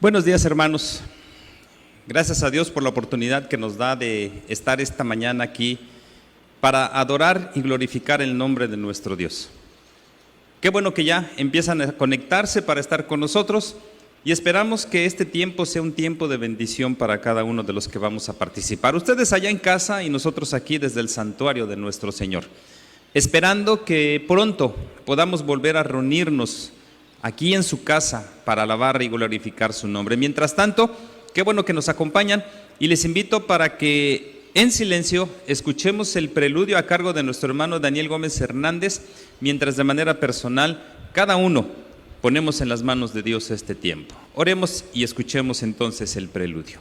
Buenos días, hermanos. Gracias a Dios por la oportunidad que nos da de estar esta mañana aquí para adorar y glorificar el nombre de nuestro Dios. Qué bueno que ya empiezan a conectarse para estar con nosotros y esperamos que este tiempo sea un tiempo de bendición para cada uno de los que vamos a participar. Ustedes allá en casa y nosotros aquí desde el santuario de nuestro Señor. Esperando que pronto podamos volver a reunirnos aquí en su casa para alabar y glorificar su nombre. Mientras tanto, qué bueno que nos acompañan y les invito para que en silencio escuchemos el preludio a cargo de nuestro hermano Daniel Gómez Hernández, mientras de manera personal cada uno ponemos en las manos de Dios este tiempo. Oremos y escuchemos entonces el preludio.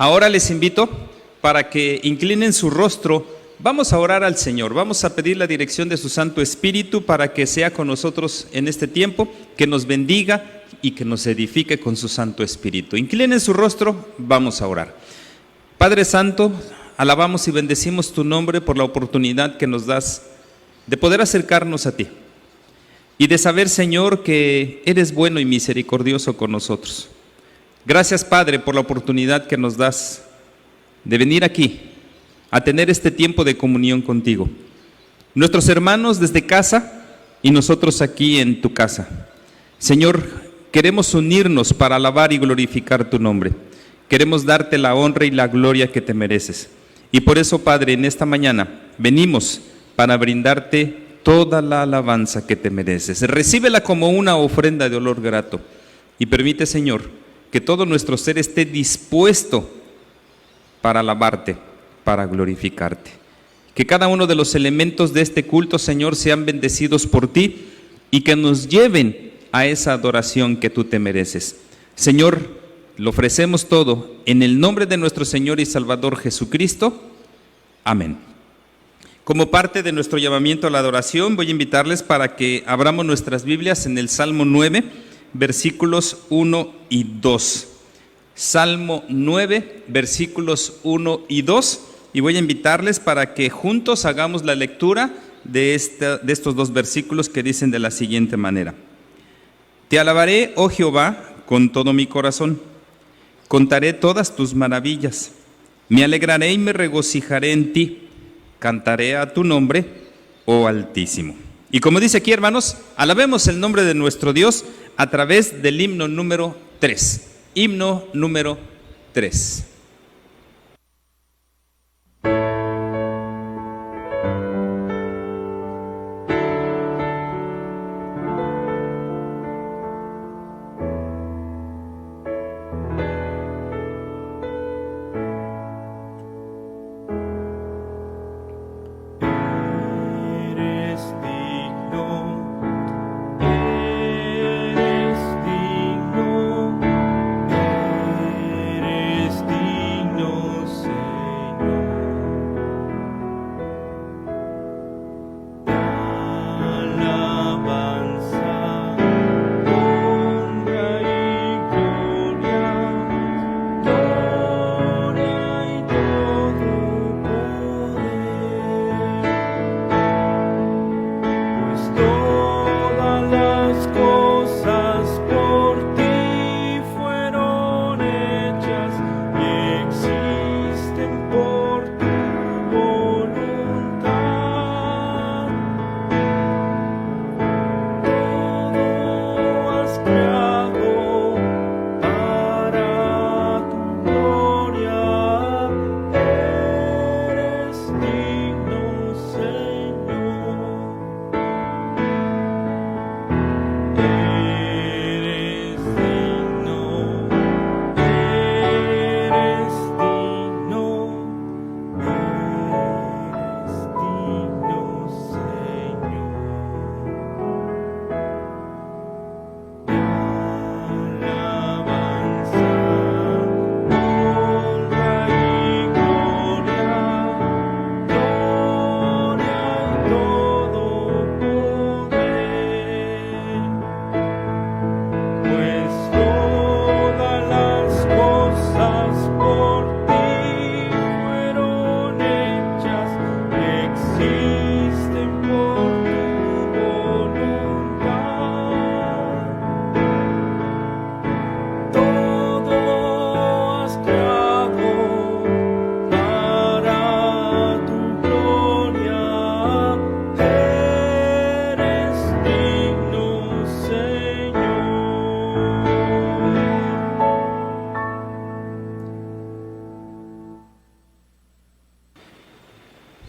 Ahora les invito para que inclinen su rostro. Vamos a orar al Señor, vamos a pedir la dirección de su Santo Espíritu para que sea con nosotros en este tiempo, que nos bendiga y que nos edifique con su Santo Espíritu. Inclinen su rostro, vamos a orar. Padre Santo, alabamos y bendecimos tu nombre por la oportunidad que nos das de poder acercarnos a ti y de saber, Señor, que eres bueno y misericordioso con nosotros. Gracias, Padre, por la oportunidad que nos das de venir aquí a tener este tiempo de comunión contigo. Nuestros hermanos desde casa y nosotros aquí en tu casa. Señor, queremos unirnos para alabar y glorificar tu nombre. Queremos darte la honra y la gloria que te mereces. Y por eso, Padre, en esta mañana venimos para brindarte toda la alabanza que te mereces. Recíbela como una ofrenda de olor grato y permite, Señor, que todo nuestro ser esté dispuesto para alabarte, para glorificarte. Que cada uno de los elementos de este culto, Señor, sean bendecidos por ti y que nos lleven a esa adoración que tú te mereces. Señor, lo ofrecemos todo en el nombre de nuestro Señor y Salvador Jesucristo. Amén. Como parte de nuestro llamamiento a la adoración, voy a invitarles para que abramos nuestras Biblias en el Salmo 9, versículos 1 y 2. Salmo 9, versículos 1 y 2. Y voy a invitarles para que juntos hagamos la lectura de estos dos versículos que dicen de la siguiente manera. Te alabaré, oh Jehová, con todo mi corazón. Contaré todas tus maravillas. Me alegraré y me regocijaré en ti. Cantaré a tu nombre, oh Altísimo. Y como dice aquí, hermanos, alabemos el nombre de nuestro Dios a través del himno número 3. Himno número 3. Eres digno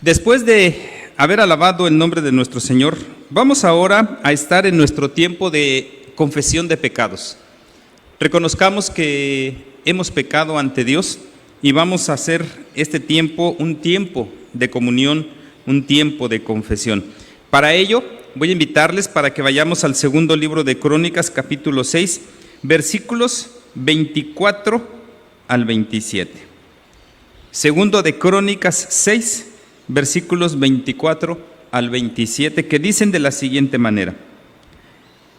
Después de haber alabado el nombre de nuestro Señor, vamos ahora a estar en nuestro tiempo de confesión de pecados. Reconozcamos que hemos pecado ante Dios y vamos a hacer este tiempo un tiempo de comunión, un tiempo de confesión. Para ello, voy a invitarles para que vayamos al segundo libro de Crónicas, capítulo 6, versículos 24 al 27. Segundo de Crónicas 6, versículos 24 al 27, que dicen de la siguiente manera: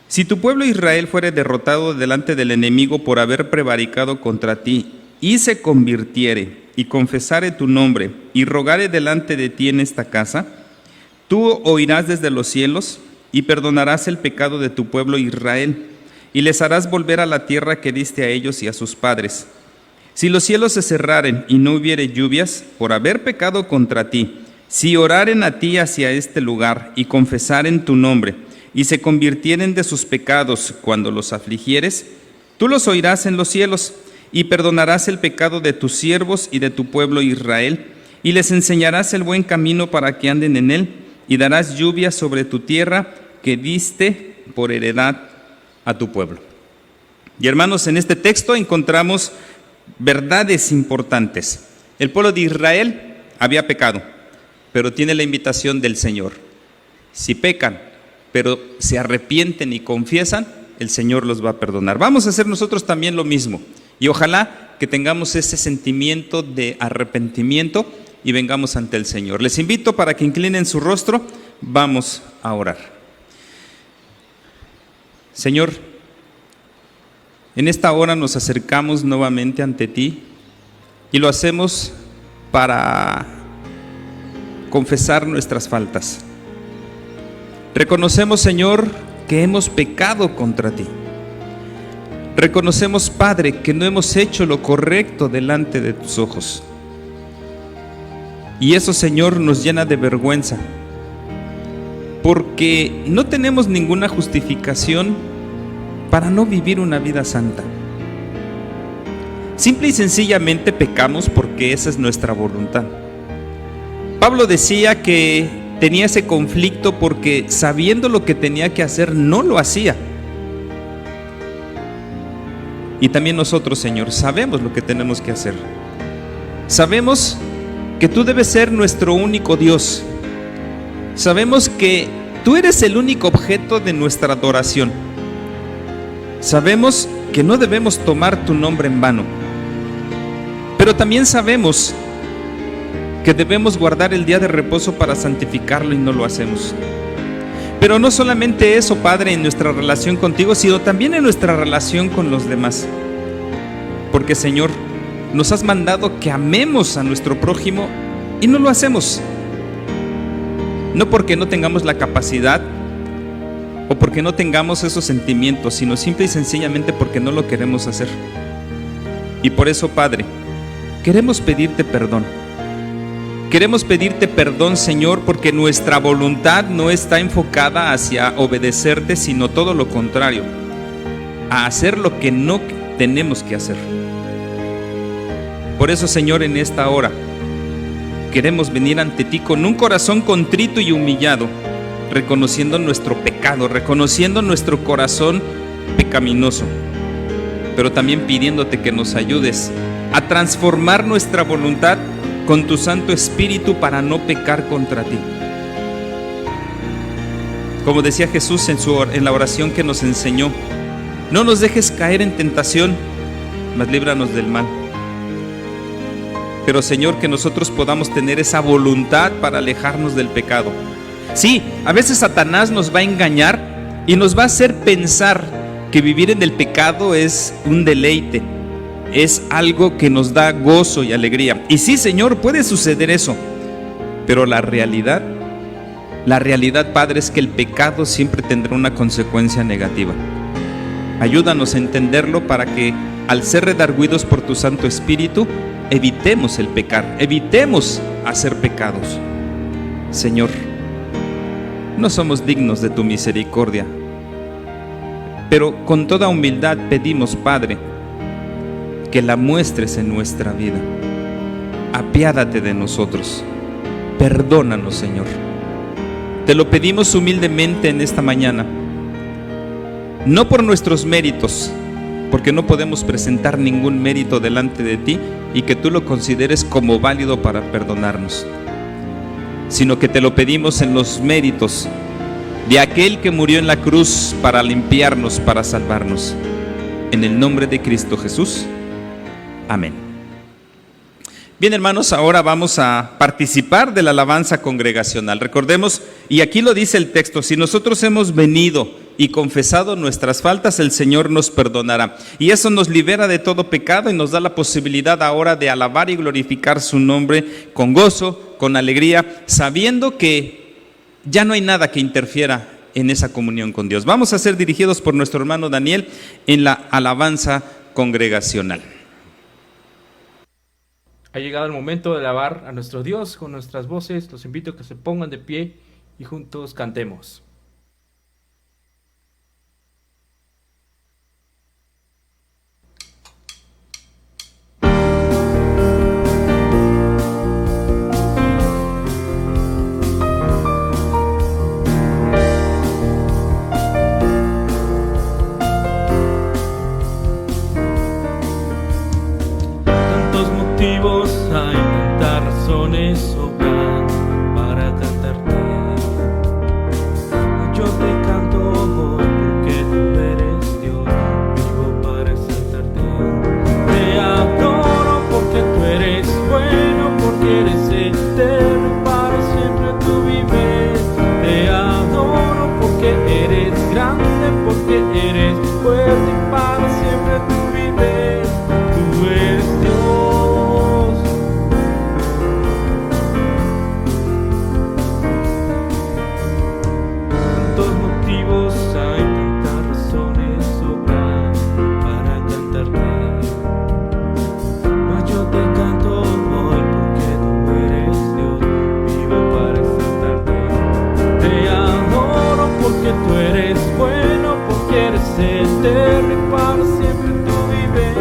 Si tu pueblo Israel fuere derrotado delante del enemigo por haber prevaricado contra ti, y se convirtiere, y confesare tu nombre, y rogare delante de ti en esta casa, tú oirás desde los cielos, y perdonarás el pecado de tu pueblo Israel, y les harás volver a la tierra que diste a ellos y a sus padres. Si los cielos se cerraren y no hubiere lluvias, por haber pecado contra ti, si oraren a ti hacia este lugar, y confesaren tu nombre, y se convirtieren de sus pecados cuando los afligieres, tú los oirás en los cielos, y perdonarás el pecado de tus siervos y de tu pueblo Israel, y les enseñarás el buen camino para que anden en él, y darás lluvia sobre tu tierra que diste por heredad a tu pueblo. Y hermanos, en este texto encontramos verdades importantes. El pueblo de Israel había pecado, pero tiene la invitación del Señor. Si pecan, pero se arrepienten y confiesan, el Señor los va a perdonar. Vamos a hacer nosotros también lo mismo. Y ojalá que tengamos ese sentimiento de arrepentimiento y vengamos ante el Señor. Les invito para que inclinen su rostro. Vamos a orar. Señor, en esta hora nos acercamos nuevamente ante ti y lo hacemos para confesar nuestras faltas. Reconocemos, Señor, que hemos pecado contra ti. Reconocemos, Padre, que no hemos hecho lo correcto delante de tus ojos. Y eso, Señor, nos llena de vergüenza, porque no tenemos ninguna justificación para no vivir una vida santa. Simple y sencillamente pecamos porque esa es nuestra voluntad. Pablo decía que tenía ese conflicto porque sabiendo lo que tenía que hacer, no lo hacía. Y también nosotros, Señor, sabemos lo que tenemos que hacer. Sabemos que tú debes ser nuestro único Dios. Sabemos que tú eres el único objeto de nuestra adoración. Sabemos que no debemos tomar tu nombre en vano. Pero también sabemos que debemos guardar el día de reposo para santificarlo y no lo hacemos. Pero no solamente eso, Padre, en nuestra relación contigo, sino también en nuestra relación con los demás. Porque, Señor, nos has mandado que amemos a nuestro prójimo y no lo hacemos. No porque no tengamos la capacidad o porque no tengamos esos sentimientos, sino simple y sencillamente porque no lo queremos hacer. Y por eso, Padre, queremos pedirte perdón. Queremos pedirte perdón, Señor, porque nuestra voluntad no está enfocada hacia obedecerte, sino todo lo contrario, a hacer lo que no tenemos que hacer. Por eso, Señor, en esta hora queremos venir ante ti con un corazón contrito y humillado, reconociendo nuestro pecado, reconociendo nuestro corazón pecaminoso, pero también pidiéndote que nos ayudes a transformar nuestra voluntad con tu Santo Espíritu para no pecar contra ti. Como decía Jesús en la oración que nos enseñó: no nos dejes caer en tentación, mas líbranos del mal. Pero, Señor, que nosotros podamos tener esa voluntad para alejarnos del pecado. Sí, a veces Satanás nos va a engañar y nos va a hacer pensar que vivir en el pecado es un deleite, es algo que nos da gozo y alegría. Y sí, Señor, puede suceder eso, pero la realidad, Padre, es que el pecado siempre tendrá una consecuencia negativa. Ayúdanos a entenderlo para que, al ser redarguidos por tu Santo Espíritu, evitemos el pecar, evitemos hacer pecados. Señor, no somos dignos de tu misericordia, pero con toda humildad pedimos, Padre, que la muestres en nuestra vida. Apiádate de nosotros. Perdónanos, Señor. Te lo pedimos humildemente en esta mañana, no por nuestros méritos, porque no podemos presentar ningún mérito delante de ti y que tú lo consideres como válido para perdonarnos, sino que te lo pedimos en los méritos de aquel que murió en la cruz para limpiarnos, para salvarnos. En el nombre de Cristo Jesús. Amén. Bien, hermanos, ahora vamos a participar de la alabanza congregacional. Recordemos, y aquí lo dice el texto, si nosotros hemos venido y confesado nuestras faltas, el Señor nos perdonará. Y eso nos libera de todo pecado y nos da la posibilidad ahora de alabar y glorificar su nombre con gozo, con alegría, sabiendo que ya no hay nada que interfiera en esa comunión con Dios. Vamos a ser dirigidos por nuestro hermano Daniel en la alabanza congregacional. Ha llegado el momento de alabar a nuestro Dios con nuestras voces. Los invito a que se pongan de pie y juntos cantemos. Hay tantas razones sobran para cantarte. Yo te canto hoy porque tú eres Dios, vivo para exaltarte. Te adoro porque tú eres bueno, porque eres eterno, para siempre tú vives. Te adoro porque eres grande, porque eres fuerte, para siempre tú vives. Tú eres Dios. Hay tantas razones sobran para cantarte, mas yo te canto hoy porque tú eres Dios, vivo para exaltarte. Te adoro porque tú eres bueno, porque eres eterno y para siempre tú vives.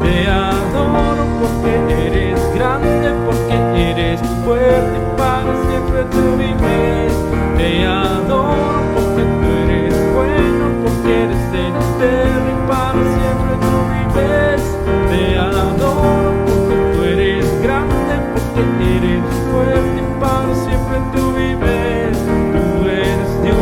Te adoro porque eres grande, porque eres fuerte y para siempre tú vives. Te adoro porque tú eres bueno, porque eres eterno y para siempre tú vives. Te adoro porque tú eres grande, porque eres fuerte y para siempre tú vives. Tú eres Dios.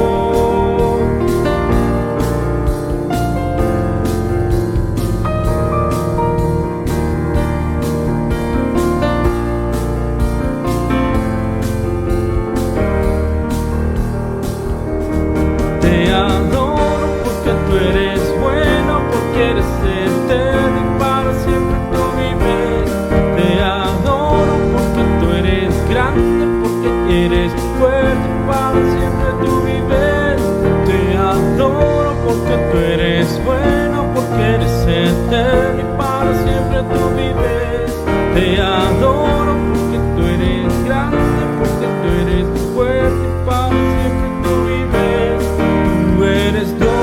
Te adoro porque tú eres bueno, porque eres eterno y para siempre tú vives. Te adoro porque tú eres grande, porque eres fuerte y para siempre tú vives. Te adoro porque tú eres bueno, porque eres eterno y para siempre tú vives. Te adoro porque tú eres grande, porque tú eres fuerte y para siempre tú vives. Tú eres Dios.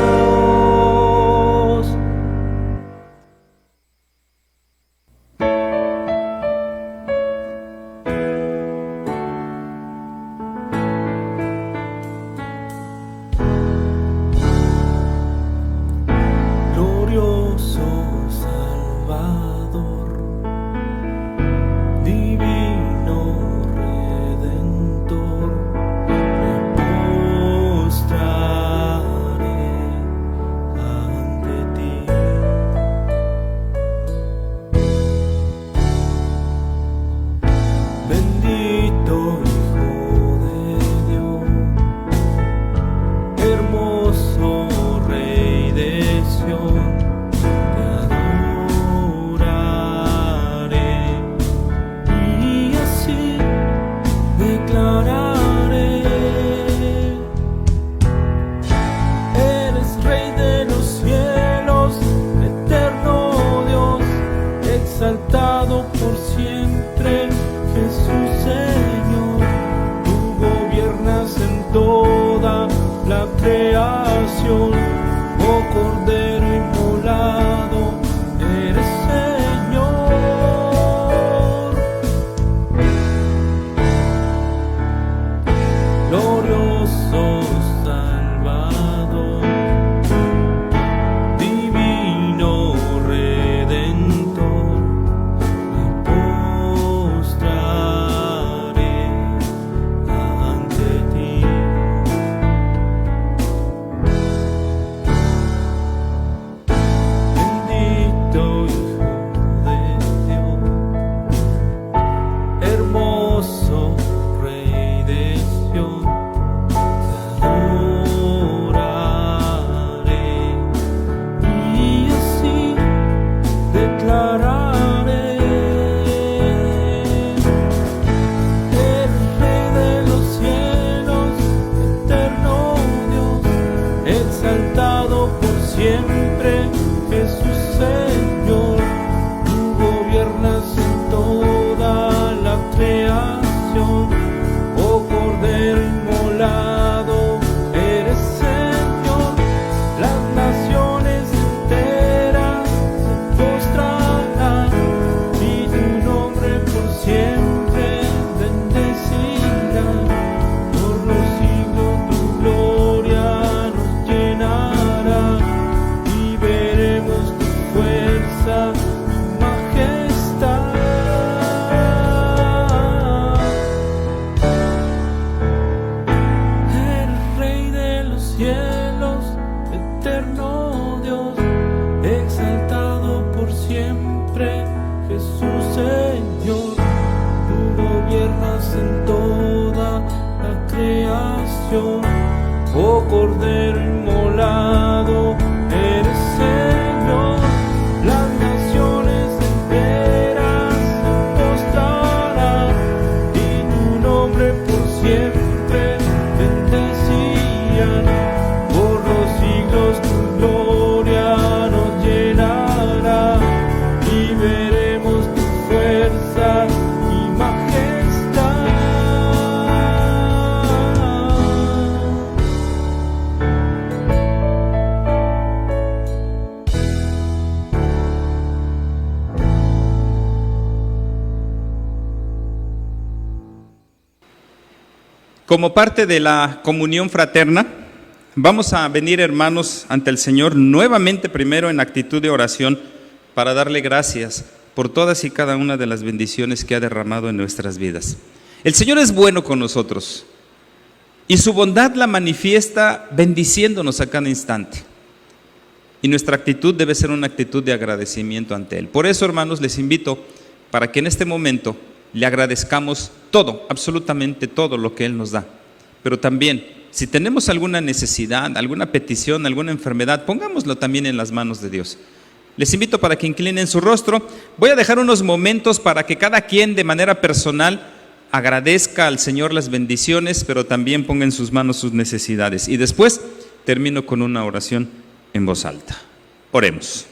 siempre, Jesús Señor. Tú gobiernas en toda la creación, oh Cordero inmolado, eres Señor. Las naciones enteras se postrarán y tu nombre por siempre bendecirán. Por los siglos tu gloria nos llenará y veremos tu fuerza y majestad. Como parte de la comunión fraterna, vamos a venir, hermanos, ante el Señor nuevamente, primero en actitud de oración, para darle gracias por todas y cada una de las bendiciones que ha derramado en nuestras vidas. El Señor es bueno con nosotros y su bondad la manifiesta bendiciéndonos a cada instante. Y nuestra actitud debe ser una actitud de agradecimiento ante Él. Por eso, hermanos, les invito para que en este momento le agradezcamos todo, absolutamente todo lo que Él nos da. Pero también, si tenemos alguna necesidad, alguna petición, alguna enfermedad, pongámoslo también en las manos de Dios. Les invito para que inclinen su rostro. Voy a dejar unos momentos para que cada quien de manera personal agradezca al Señor las bendiciones, pero también ponga en sus manos sus necesidades. Y después termino con una oración en voz alta. Oremos.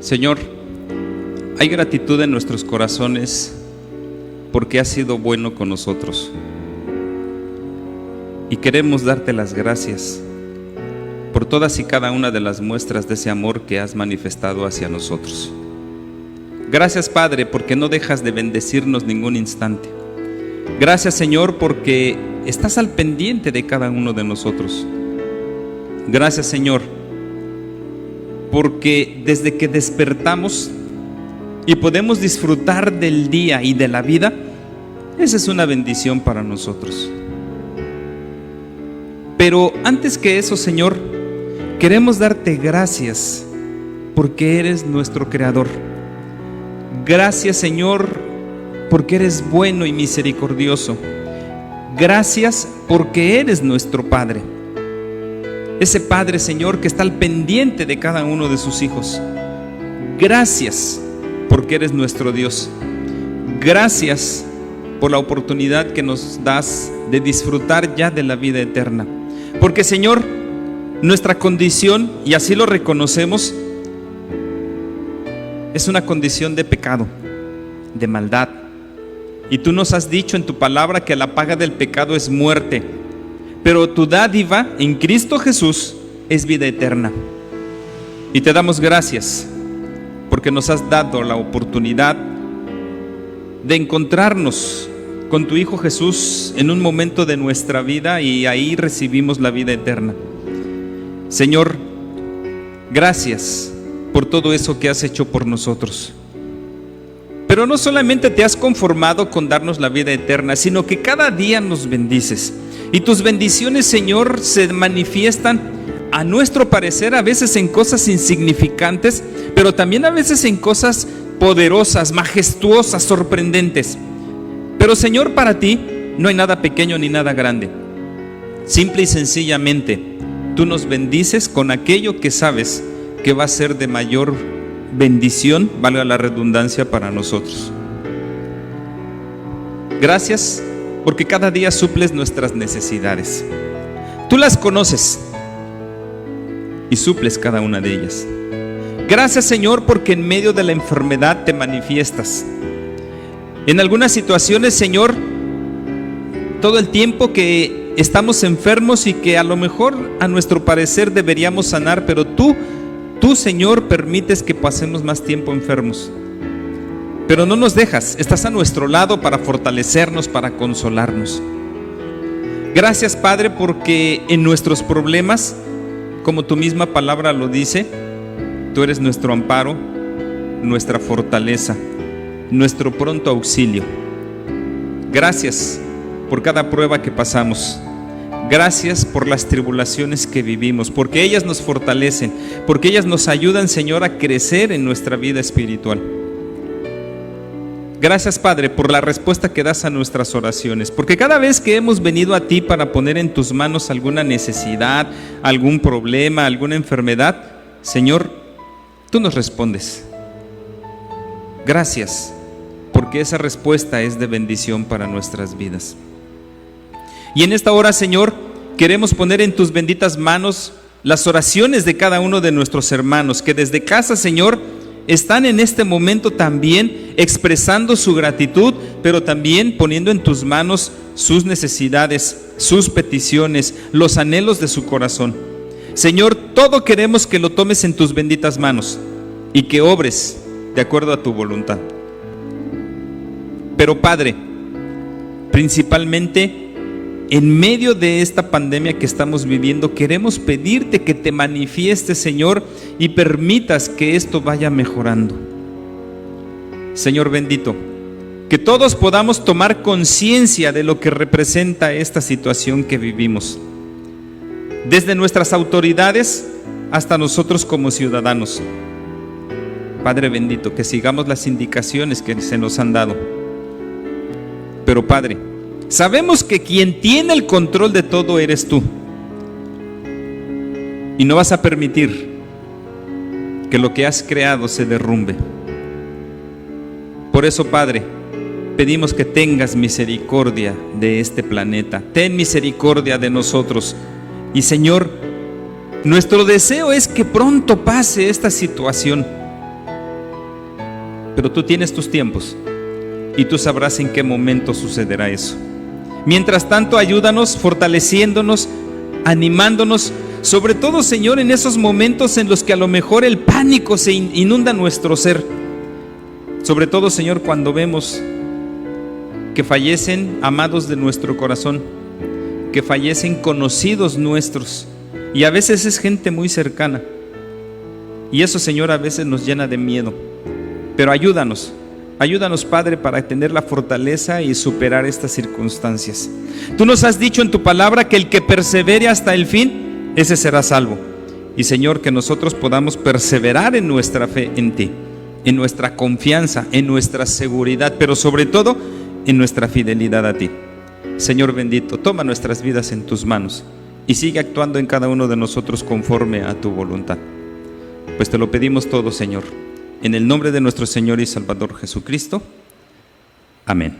Señor, hay gratitud en nuestros corazones porque has sido bueno con nosotros. Y queremos darte las gracias por todas y cada una de las muestras de ese amor que has manifestado hacia nosotros. Gracias, Padre, porque no dejas de bendecirnos ningún instante. Gracias, Señor, porque estás al pendiente de cada uno de nosotros. Gracias, Señor, porque desde que despertamos y podemos disfrutar del día y de la vida, esa es una bendición para nosotros. Pero antes que eso, Señor, queremos darte gracias porque eres nuestro Creador. Gracias, Señor, porque eres bueno y misericordioso. Gracias porque eres nuestro Padre. Ese Padre, Señor, que está al pendiente de cada uno de sus hijos. Gracias porque eres nuestro Dios. Gracias por la oportunidad que nos das de disfrutar ya de la vida eterna. Porque, Señor, nuestra condición, y así lo reconocemos, es una condición de pecado, de maldad. Y tú nos has dicho en tu palabra que la paga del pecado es muerte, pero tu dádiva en Cristo Jesús es vida eterna. Y te damos gracias porque nos has dado la oportunidad de encontrarnos con tu Hijo Jesús en un momento de nuestra vida y ahí recibimos la vida eterna. Señor, gracias por todo eso que has hecho por nosotros. Pero no solamente te has conformado con darnos la vida eterna, sino que cada día nos bendices. Y tus bendiciones, Señor, se manifiestan a nuestro parecer a veces en cosas insignificantes, pero también a veces en cosas poderosas, majestuosas, sorprendentes. Pero, Señor, para ti no hay nada pequeño ni nada grande. Simple y sencillamente, tú nos bendices con aquello que sabes que va a ser de mayor bendición, valga la redundancia, para nosotros. Gracias porque cada día suples nuestras necesidades. Tú las conoces y suples cada una de ellas. Gracias, Señor, porque en medio de la enfermedad te manifiestas. En algunas situaciones, Señor, todo el tiempo que estamos enfermos y que a lo mejor a nuestro parecer deberíamos sanar, pero tú Señor permites que pasemos más tiempo enfermos. Pero no nos dejas, estás a nuestro lado para fortalecernos, para consolarnos. Gracias, Padre, porque en nuestros problemas, como tu misma palabra lo dice, tú eres nuestro amparo, nuestra fortaleza, nuestro pronto auxilio. Gracias por cada prueba que pasamos. Gracias por las tribulaciones que vivimos, porque ellas nos fortalecen, porque ellas nos ayudan, Señor, a crecer en nuestra vida espiritual. Gracias, Padre, por la respuesta que das a nuestras oraciones, porque cada vez que hemos venido a ti para poner en tus manos alguna necesidad, algún problema, alguna enfermedad, Señor, tú nos respondes. Gracias, porque esa respuesta es de bendición para nuestras vidas. Y en esta hora, Señor, queremos poner en tus benditas manos las oraciones de cada uno de nuestros hermanos, que desde casa, Señor, están en este momento también expresando su gratitud, pero también poniendo en tus manos sus necesidades, sus peticiones, los anhelos de su corazón. Señor, todo queremos que lo tomes en tus benditas manos y que obres de acuerdo a tu voluntad. Pero, Padre, principalmente en medio de esta pandemia que estamos viviendo, queremos pedirte que te manifiestes, Señor, y permitas que esto vaya mejorando. Señor bendito, que todos podamos tomar conciencia de lo que representa esta situación que vivimos, desde nuestras autoridades hasta nosotros como ciudadanos. Padre bendito, que sigamos las indicaciones que se nos han dado. Pero, Padre, sabemos que quien tiene el control de todo eres tú, y no vas a permitir que lo que has creado se derrumbe. Por eso, Padre, pedimos que tengas misericordia de este planeta, ten misericordia de nosotros. Y, Señor, nuestro deseo es que pronto pase esta situación, pero tú tienes tus tiempos y tú sabrás en qué momento sucederá eso. Mientras tanto, ayúdanos fortaleciéndonos, animándonos, sobre todo, Señor, en esos momentos en los que a lo mejor el pánico se inunda nuestro ser. Sobre todo, Señor, cuando vemos que fallecen amados de nuestro corazón, que fallecen conocidos nuestros, y a veces es gente muy cercana. Y eso, Señor, a veces nos llena de miedo. Pero ayúdanos, Padre, para tener la fortaleza y superar estas circunstancias. Tú nos has dicho en tu palabra que el que persevere hasta el fin, ese será salvo. Y, Señor, que nosotros podamos perseverar en nuestra fe en ti, en nuestra confianza, en nuestra seguridad, pero sobre todo en nuestra fidelidad a ti. Señor bendito, toma nuestras vidas en tus manos y sigue actuando en cada uno de nosotros conforme a tu voluntad. Pues te lo pedimos todo, Señor, en el nombre de nuestro Señor y Salvador Jesucristo. Amén.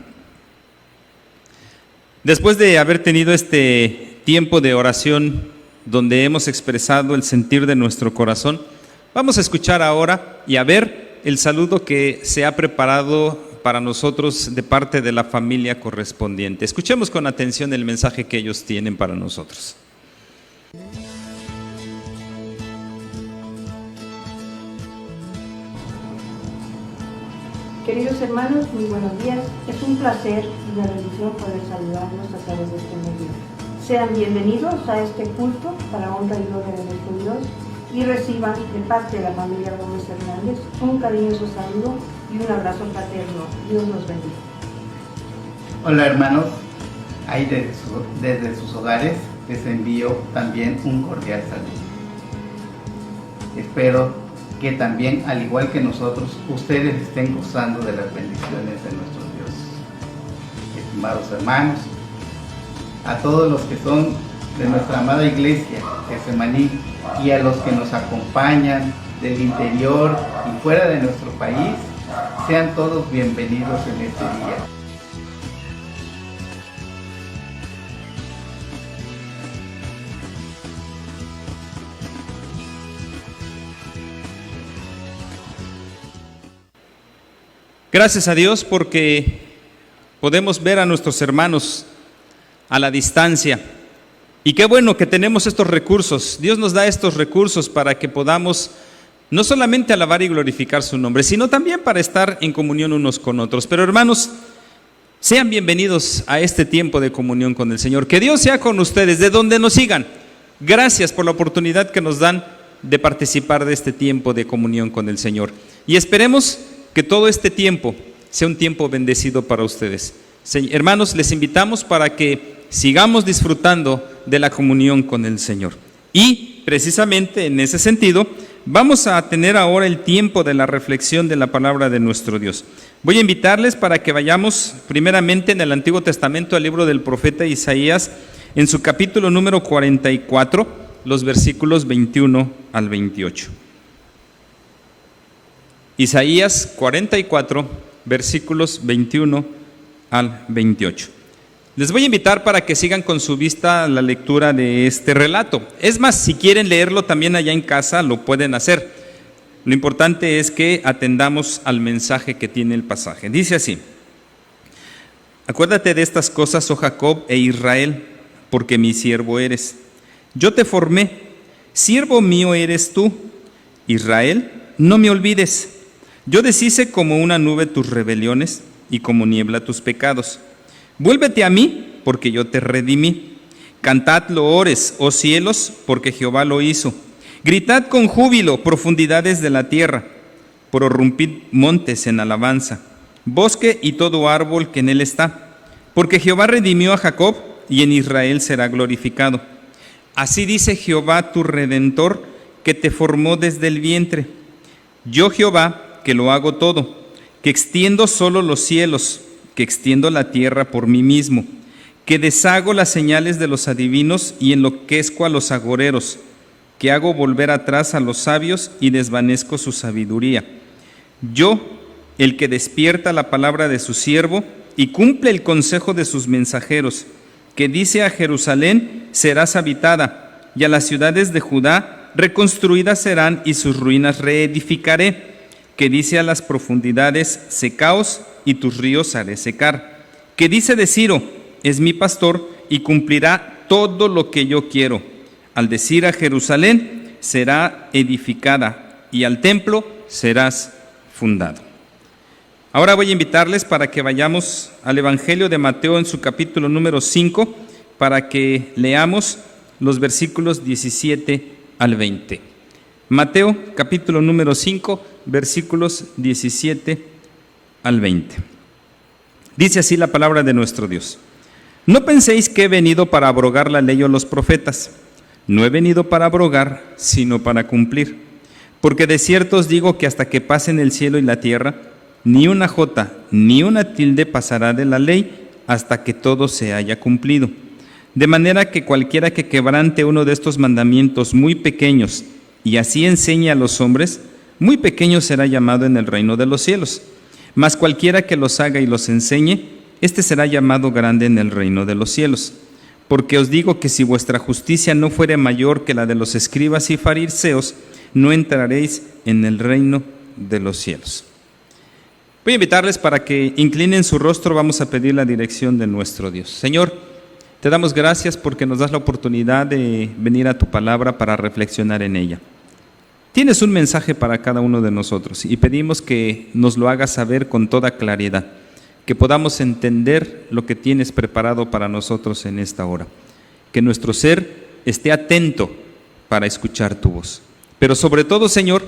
Después de haber tenido este tiempo de oración donde hemos expresado el sentir de nuestro corazón, vamos a escuchar ahora y a ver el saludo que se ha preparado para nosotros de parte de la familia correspondiente. Escuchemos con atención el mensaje que ellos tienen para nosotros. Queridos hermanos, muy buenos días. Es un placer y una bendición poder saludarlos a través de este medio. Sean bienvenidos a este culto para honra y gloria de nuestro Dios y reciban de parte de la familia Gómez Hernández un cariñoso saludo y un abrazo fraterno. Dios los bendiga. Hola hermanos, ahí desde sus hogares les envío también un cordial saludo. Espero que también, al igual que nosotros, ustedes estén gozando de las bendiciones de nuestro Dios. Estimados hermanos, a todos los que son de nuestra amada iglesia, Getsemaní, y a los que nos acompañan del interior y fuera de nuestro país, sean todos bienvenidos en este día. Gracias a Dios porque podemos ver a nuestros hermanos a la distancia, Y qué bueno que tenemos estos recursos. Dios nos da estos recursos para que podamos no solamente alabar y glorificar su nombre, sino también para estar en comunión unos con otros. Pero hermanos, sean bienvenidos a este tiempo de comunión con el Señor. Que Dios sea con ustedes, de donde nos sigan. Gracias por la oportunidad que nos dan de participar de este tiempo de comunión con el Señor. Y esperemos que todo este tiempo sea un tiempo bendecido para ustedes. Hermanos, les invitamos para que sigamos disfrutando de la comunión con el Señor. Y precisamente en ese sentido, vamos a tener ahora el tiempo de la reflexión de la palabra de nuestro Dios. Voy a invitarles para que vayamos primeramente en el Antiguo Testamento al libro del profeta Isaías, en su capítulo número 44, los versículos 21 al 28. Isaías 44, versículos 21 al 28. Les voy a invitar para que sigan con su vista la lectura de este relato. Es más, si quieren leerlo también allá en casa, lo pueden hacer. Lo importante es que atendamos al mensaje que tiene el pasaje. Dice así: acuérdate de estas cosas, oh Jacob e Israel, porque mi siervo eres. Yo te formé, siervo mío eres tú. Israel, no me olvides. Yo deshice como una nube tus rebeliones y como niebla tus pecados. Vuélvete a mí, porque yo te redimí. Cantad loores, oh cielos, porque Jehová lo hizo. Gritad con júbilo, profundidades de la tierra. Prorrumpid montes en alabanza, bosque y todo árbol que en él está. Porque Jehová redimió a Jacob, y en Israel será glorificado. Así dice Jehová tu Redentor, que te formó desde el vientre. Yo Jehová, que lo hago todo, que extiendo solo los cielos, que extiendo la tierra por mí mismo, que deshago las señales de los adivinos y enloquezco a los agoreros, que hago volver atrás a los sabios y desvanezco su sabiduría. Yo, el que despierta la palabra de su siervo y cumple el consejo de sus mensajeros, que dice a Jerusalén, serás habitada, y a las ciudades de Judá reconstruidas serán y sus ruinas reedificaré, que dice a las profundidades, secaos, y tus ríos haré secar, que dice de Ciro, es mi pastor y cumplirá todo lo que yo quiero. Al decir a Jerusalén, será edificada, y al templo serás fundado. Ahora voy a invitarles para que vayamos al Evangelio de Mateo en su capítulo número 5, para que leamos los versículos 17 al 20. Mateo capítulo número 5, versículos 17 al 20. Dice así la palabra de nuestro Dios: no penséis que he venido para abrogar la ley o los profetas. No he venido para abrogar, sino para cumplir. Porque de cierto os digo que hasta que pasen el cielo y la tierra, ni una jota ni una tilde pasará de la ley hasta que todo se haya cumplido. De manera que cualquiera que quebrante uno de estos mandamientos muy pequeños y así enseñe a los hombres, muy pequeño será llamado en el reino de los cielos. Mas cualquiera que los haga y los enseñe, éste será llamado grande en el reino de los cielos. Porque os digo que si vuestra justicia no fuere mayor que la de los escribas y fariseos, no entraréis en el reino de los cielos. Voy a invitarles para que inclinen su rostro. Vamos a pedir la dirección de nuestro Dios. Señor, te damos gracias porque nos das la oportunidad de venir a tu palabra para reflexionar en ella. Tienes un mensaje para cada uno de nosotros y pedimos que nos lo hagas saber con toda claridad, que podamos entender lo que tienes preparado para nosotros en esta hora, que nuestro ser esté atento para escuchar tu voz. Pero sobre todo, Señor,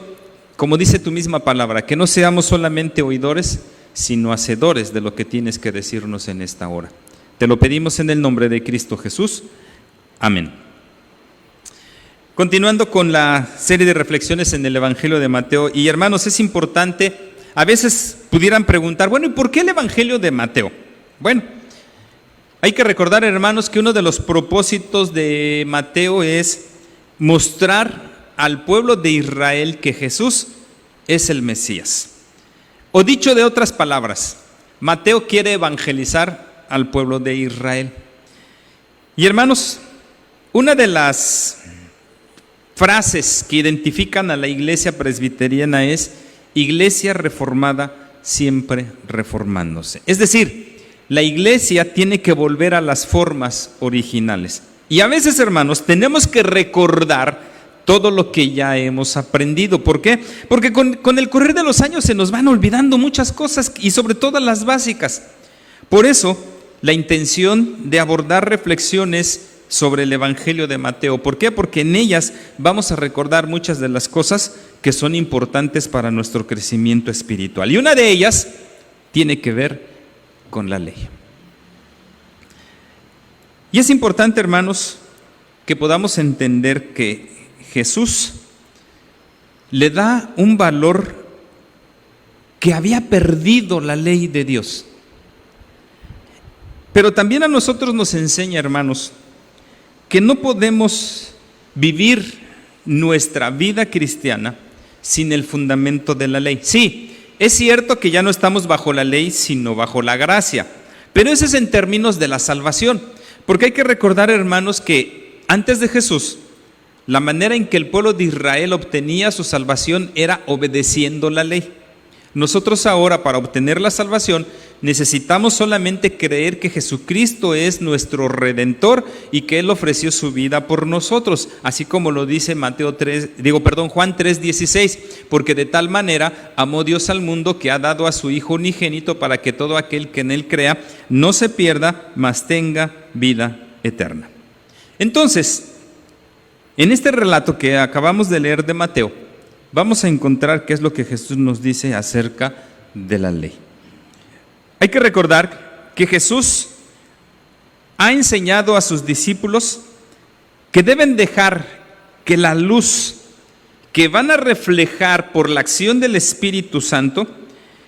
como dice tu misma palabra, que no seamos solamente oidores, sino hacedores de lo que tienes que decirnos en esta hora. Te lo pedimos en el nombre de Cristo Jesús. Amén. Continuando con la serie de reflexiones en el Evangelio de Mateo, y hermanos, es importante, a veces pudieran preguntar, bueno, ¿y por qué el Evangelio de Mateo? Bueno, hay que recordar, hermanos, que uno de los propósitos de Mateo es mostrar al pueblo de Israel que Jesús es el Mesías. O dicho de otras palabras, Mateo quiere evangelizar al pueblo de Israel. Y hermanos, una de las frases que identifican a la iglesia presbiteriana es: iglesia reformada, siempre reformándose. Es decir, la iglesia tiene que volver a las formas originales. Y a veces, hermanos, tenemos que recordar todo lo que ya hemos aprendido. ¿Por qué? Porque con el correr de los años se nos van olvidando muchas cosas y sobre todo las básicas. Por eso, la intención de abordar reflexiones sobre el Evangelio de Mateo. ¿Por qué? Porque en ellas vamos a recordar muchas de las cosas que son importantes para nuestro crecimiento espiritual. Y una de ellas tiene que ver con la ley. Y es importante, hermanos, que podamos entender que Jesús le da un valor que había perdido la ley de Dios. Pero también a nosotros nos enseña, hermanos, que no podemos vivir nuestra vida cristiana sin el fundamento de la ley. Sí, es cierto que ya no estamos bajo la ley, sino bajo la gracia, pero eso es en términos de la salvación, porque hay que recordar, hermanos, que antes de Jesús, la manera en que el pueblo de Israel obtenía su salvación era obedeciendo la ley. Nosotros ahora, para obtener la salvación, necesitamos solamente creer que Jesucristo es nuestro Redentor y que Él ofreció su vida por nosotros, así como lo dice Juan 3:16, porque de tal manera amó Dios al mundo que ha dado a su Hijo unigénito para que todo aquel que en Él crea no se pierda, mas tenga vida eterna. Entonces, en este relato que acabamos de leer de Mateo, vamos a encontrar qué es lo que Jesús nos dice acerca de la ley. Hay que recordar que Jesús ha enseñado a sus discípulos que deben dejar que la luz que van a reflejar por la acción del Espíritu Santo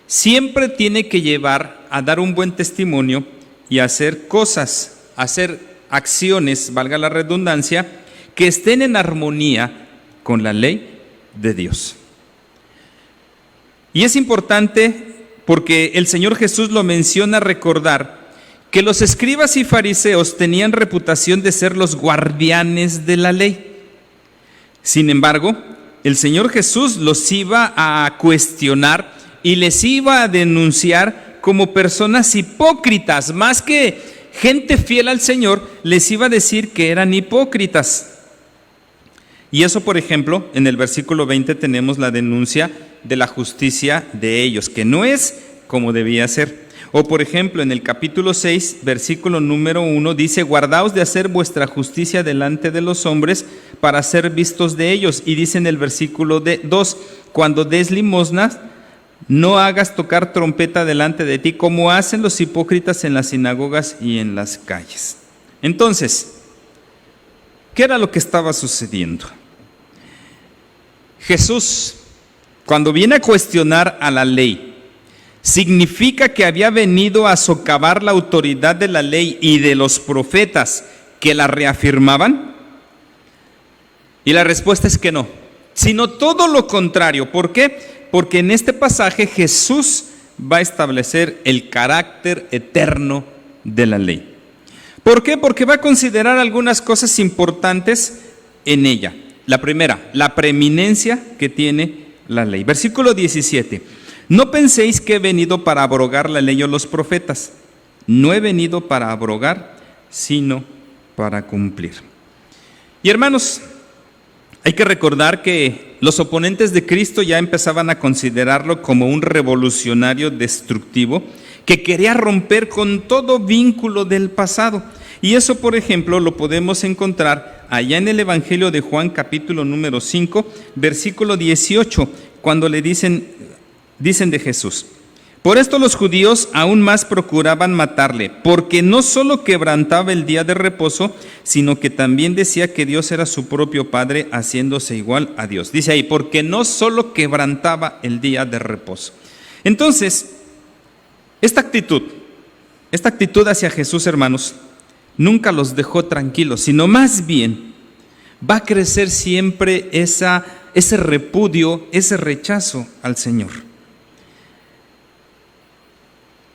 siempre tiene que llevar a dar un buen testimonio y a hacer cosas, hacer acciones, valga la redundancia, que estén en armonía con la ley de Dios. Y es importante porque el Señor Jesús lo menciona, recordar que los escribas y fariseos tenían reputación de ser los guardianes de la ley. Sin embargo, el Señor Jesús los iba a cuestionar y les iba a denunciar como personas hipócritas, más que gente fiel al Señor, les iba a decir que eran hipócritas. Y eso, por ejemplo, en el versículo 20 tenemos la denuncia de la justicia de ellos, que no es como debía ser. O por ejemplo, en el capítulo 6, versículo número 1, dice: guardaos de hacer vuestra justicia delante de los hombres para ser vistos de ellos. Y dice en el versículo 2, cuando des limosnas, no hagas tocar trompeta delante de ti, como hacen los hipócritas en las sinagogas y en las calles. Entonces, ¿qué era lo que estaba sucediendo? Jesús, cuando viene a cuestionar a la ley, ¿significa que había venido a socavar la autoridad de la ley y de los profetas que la reafirmaban? Y la respuesta es que no, sino todo lo contrario. ¿Por qué? Porque en este pasaje Jesús va a establecer el carácter eterno de la ley. ¿Por qué? Porque va a considerar algunas cosas importantes en ella. La primera, la preeminencia que tiene la ley. Versículo 17. No penséis que he venido para abrogar la ley o los profetas. No he venido para abrogar, sino para cumplir. Y hermanos, hay que recordar que los oponentes de Cristo ya empezaban a considerarlo como un revolucionario destructivo que quería romper con todo vínculo del pasado. Y eso, por ejemplo, lo podemos encontrar allá en el Evangelio de Juan, capítulo número 5, versículo 18, cuando le dicen de Jesús: por esto los judíos aún más procuraban matarle, porque no solo quebrantaba el día de reposo, sino que también decía que Dios era su propio Padre, haciéndose igual a Dios. Dice ahí, porque no solo quebrantaba el día de reposo. Entonces, esta actitud hacia Jesús, hermanos, nunca los dejó tranquilos, sino más bien va a crecer siempre ese repudio, ese rechazo al Señor.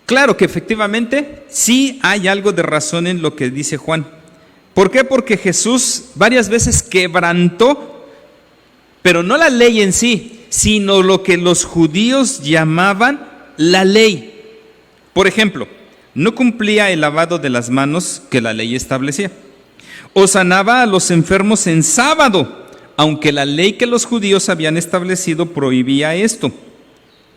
Claro que efectivamente sí hay algo de razón en lo que dice Juan. ¿Por qué? Porque Jesús varias veces quebrantó, pero no la ley en sí, sino lo que los judíos llamaban la ley. Por ejemplo, no cumplía el lavado de las manos que la ley establecía. o sanaba a los enfermos en sábado, aunque la ley que los judíos habían establecido prohibía esto.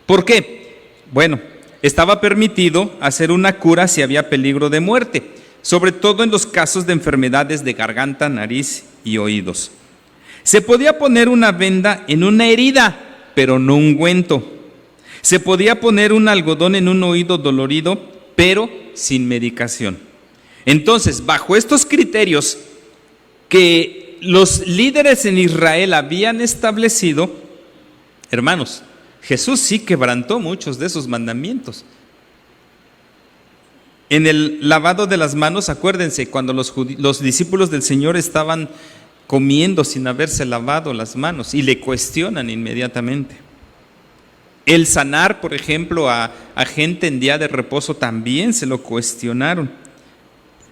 ¿Por qué? Bueno, estaba permitido hacer una cura si había peligro de muerte, sobre todo en los casos de enfermedades de garganta, nariz y oídos. Se podía poner una venda en una herida, pero no ungüento. Se podía poner un algodón en un oído dolorido, pero sin medicación. Entonces, bajo estos criterios que los líderes en Israel habían establecido, hermanos, Jesús sí quebrantó muchos de esos mandamientos. En el lavado de las manos, acuérdense, cuando los discípulos del Señor estaban comiendo sin haberse lavado las manos y le cuestionan inmediatamente. El sanar, por ejemplo, a gente en día de reposo también se lo cuestionaron.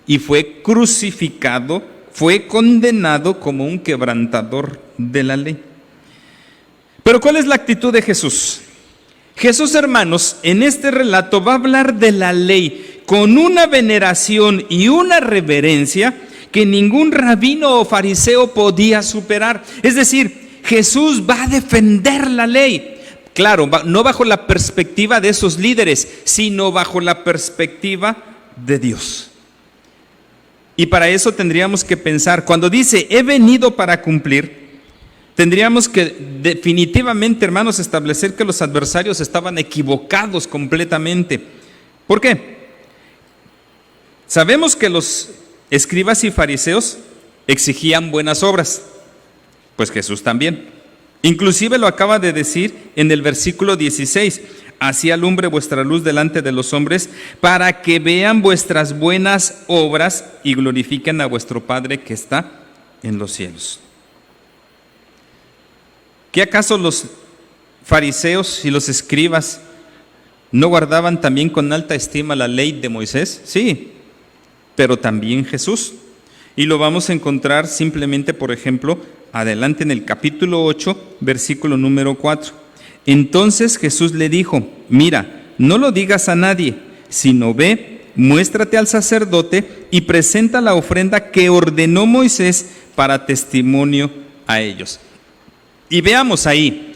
Y fue crucificado, fue condenado como un quebrantador de la ley. Pero ¿cuál es la actitud de Jesús? Jesús, hermanos, en este relato va a hablar de la ley con una veneración y una reverencia que ningún rabino o fariseo podía superar. Es decir, Jesús va a defender la ley. Claro, no bajo la perspectiva de esos líderes, sino bajo la perspectiva de Dios. Y para eso tendríamos que pensar, cuando dice, he venido para cumplir, tendríamos que definitivamente, hermanos, establecer que los adversarios estaban equivocados completamente. ¿Por qué? Sabemos que los escribas y fariseos exigían buenas obras, pues Jesús también. Inclusive lo acaba de decir en el versículo 16, así alumbre vuestra luz delante de los hombres, para que vean vuestras buenas obras y glorifiquen a vuestro Padre que está en los cielos. ¿Qué acaso los fariseos y los escribas no guardaban también con alta estima la ley de Moisés? Sí, pero también Jesús. Y lo vamos a encontrar simplemente, por ejemplo, adelante en el capítulo 8, versículo número 4. Entonces Jesús le dijo, mira, no lo digas a nadie, sino ve, muéstrate al sacerdote y presenta la ofrenda que ordenó Moisés para testimonio a ellos. Y veamos ahí,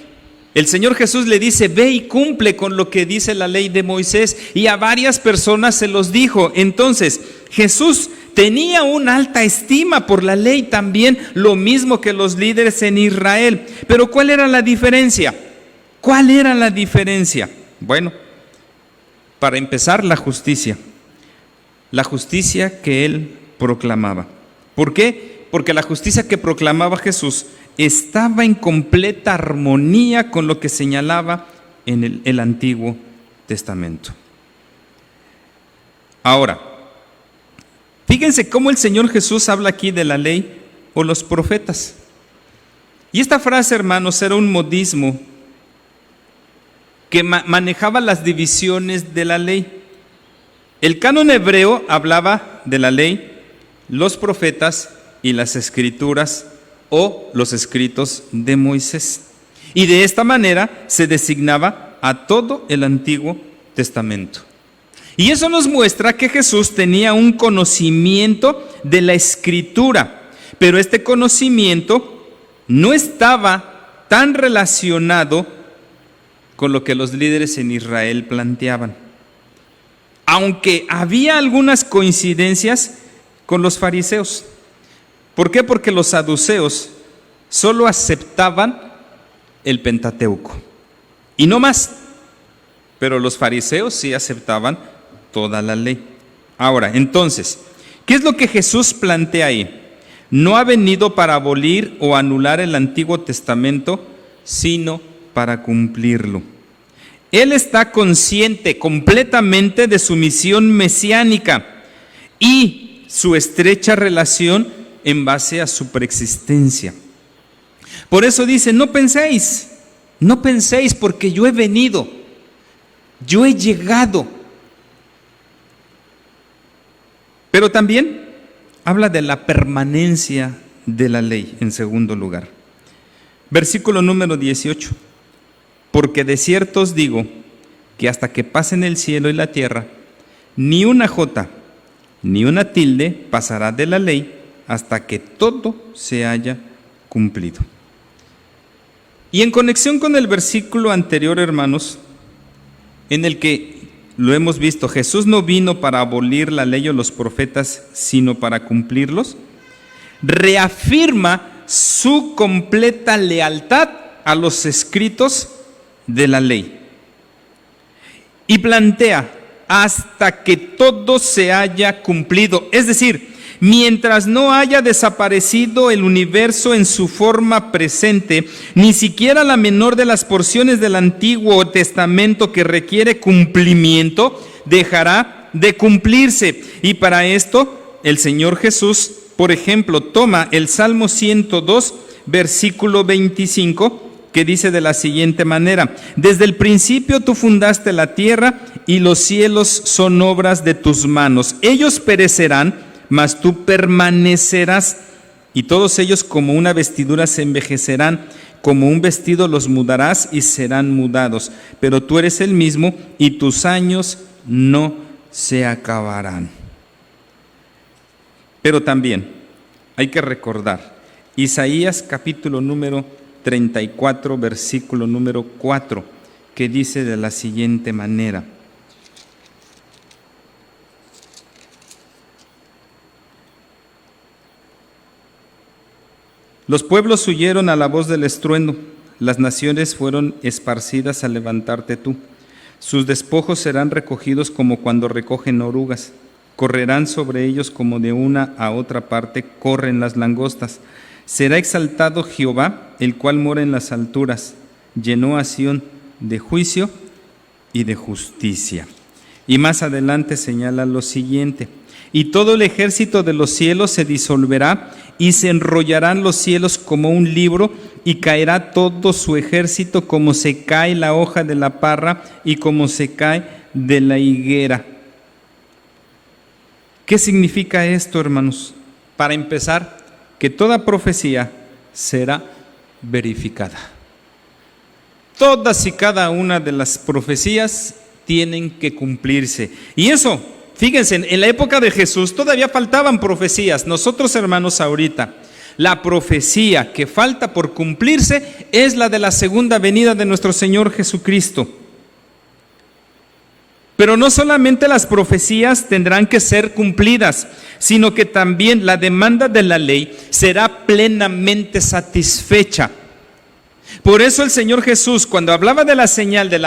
el Señor Jesús le dice, ve y cumple con lo que dice la ley de Moisés, y a varias personas se los dijo. Entonces, Jesús tenía una alta estima por la ley también, lo mismo que los líderes en Israel. Pero ¿cuál era la diferencia? ¿Cuál era la diferencia? Bueno, para empezar, la justicia que él proclamaba. ¿Por qué? Porque la justicia que proclamaba Jesús estaba en completa armonía con lo que señalaba en el Antiguo Testamento. Ahora, fíjense cómo el Señor Jesús habla aquí de la ley o los profetas. Y esta frase, hermanos, era un modismo que manejaba las divisiones de la ley. El canon hebreo hablaba de la ley, los profetas y las escrituras o los escritos de Moisés. Y de esta manera se designaba a todo el Antiguo Testamento. Y eso nos muestra que Jesús tenía un conocimiento de la Escritura, pero este conocimiento no estaba tan relacionado con lo que los líderes en Israel planteaban. Aunque había algunas coincidencias con los fariseos. ¿Por qué? Porque los saduceos solo aceptaban el Pentateuco y no más, pero los fariseos sí aceptaban toda la ley. Ahora, entonces, ¿qué es lo que Jesús plantea ahí? No ha venido para abolir o anular el Antiguo Testamento, sino para cumplirlo. Él está consciente completamente de su misión mesiánica y su estrecha relación en base a su preexistencia. Por eso dice, no penséis porque yo he venido, yo he llegado. Pero también habla de la permanencia de la ley en segundo lugar. Versículo número 18. Porque de cierto os digo que hasta que pasen el cielo y la tierra, ni una jota, ni una tilde pasará de la ley hasta que todo se haya cumplido. Y en conexión con el versículo anterior, hermanos, en el que lo hemos visto, Jesús no vino para abolir la ley o los profetas, sino para cumplirlos, reafirma su completa lealtad a los escritos de la ley y plantea hasta que todo se haya cumplido, es decir, mientras no haya desaparecido el universo en su forma presente, ni siquiera la menor de las porciones del Antiguo Testamento que requiere cumplimiento dejará de cumplirse. Y para esto el Señor Jesús, por ejemplo, toma el Salmo 102, versículo 25, que dice de la siguiente manera: desde el principio tú fundaste la tierra y los cielos son obras de tus manos. Ellos perecerán, mas tú permanecerás, y todos ellos como una vestidura se envejecerán, como un vestido los mudarás y serán mudados, pero tú eres el mismo y tus años no se acabarán. Pero también hay que recordar Isaías capítulo número 34, versículo número 4, que dice de la siguiente manera: los pueblos huyeron a la voz del estruendo, las naciones fueron esparcidas al levantarte tú. Sus despojos serán recogidos como cuando recogen orugas, correrán sobre ellos como de una a otra parte corren las langostas. Será exaltado Jehová, el cual mora en las alturas, llenó a Sión de juicio y de justicia. Y más adelante señala lo siguiente: y todo el ejército de los cielos se disolverá, y se enrollarán los cielos como un libro, y caerá todo su ejército como se cae la hoja de la parra y como se cae de la higuera. ¿Qué significa esto, hermanos? Para empezar, que toda profecía será verificada. Todas y cada una de las profecías tienen que cumplirse. Y eso, fíjense, en la época de Jesús todavía faltaban profecías. Nosotros, hermanos, ahorita, la profecía que falta por cumplirse es la de la segunda venida de nuestro Señor Jesucristo. Pero no solamente las profecías tendrán que ser cumplidas, sino que también la demanda de la ley será plenamente satisfecha. Por eso el Señor Jesús, cuando hablaba de la señal de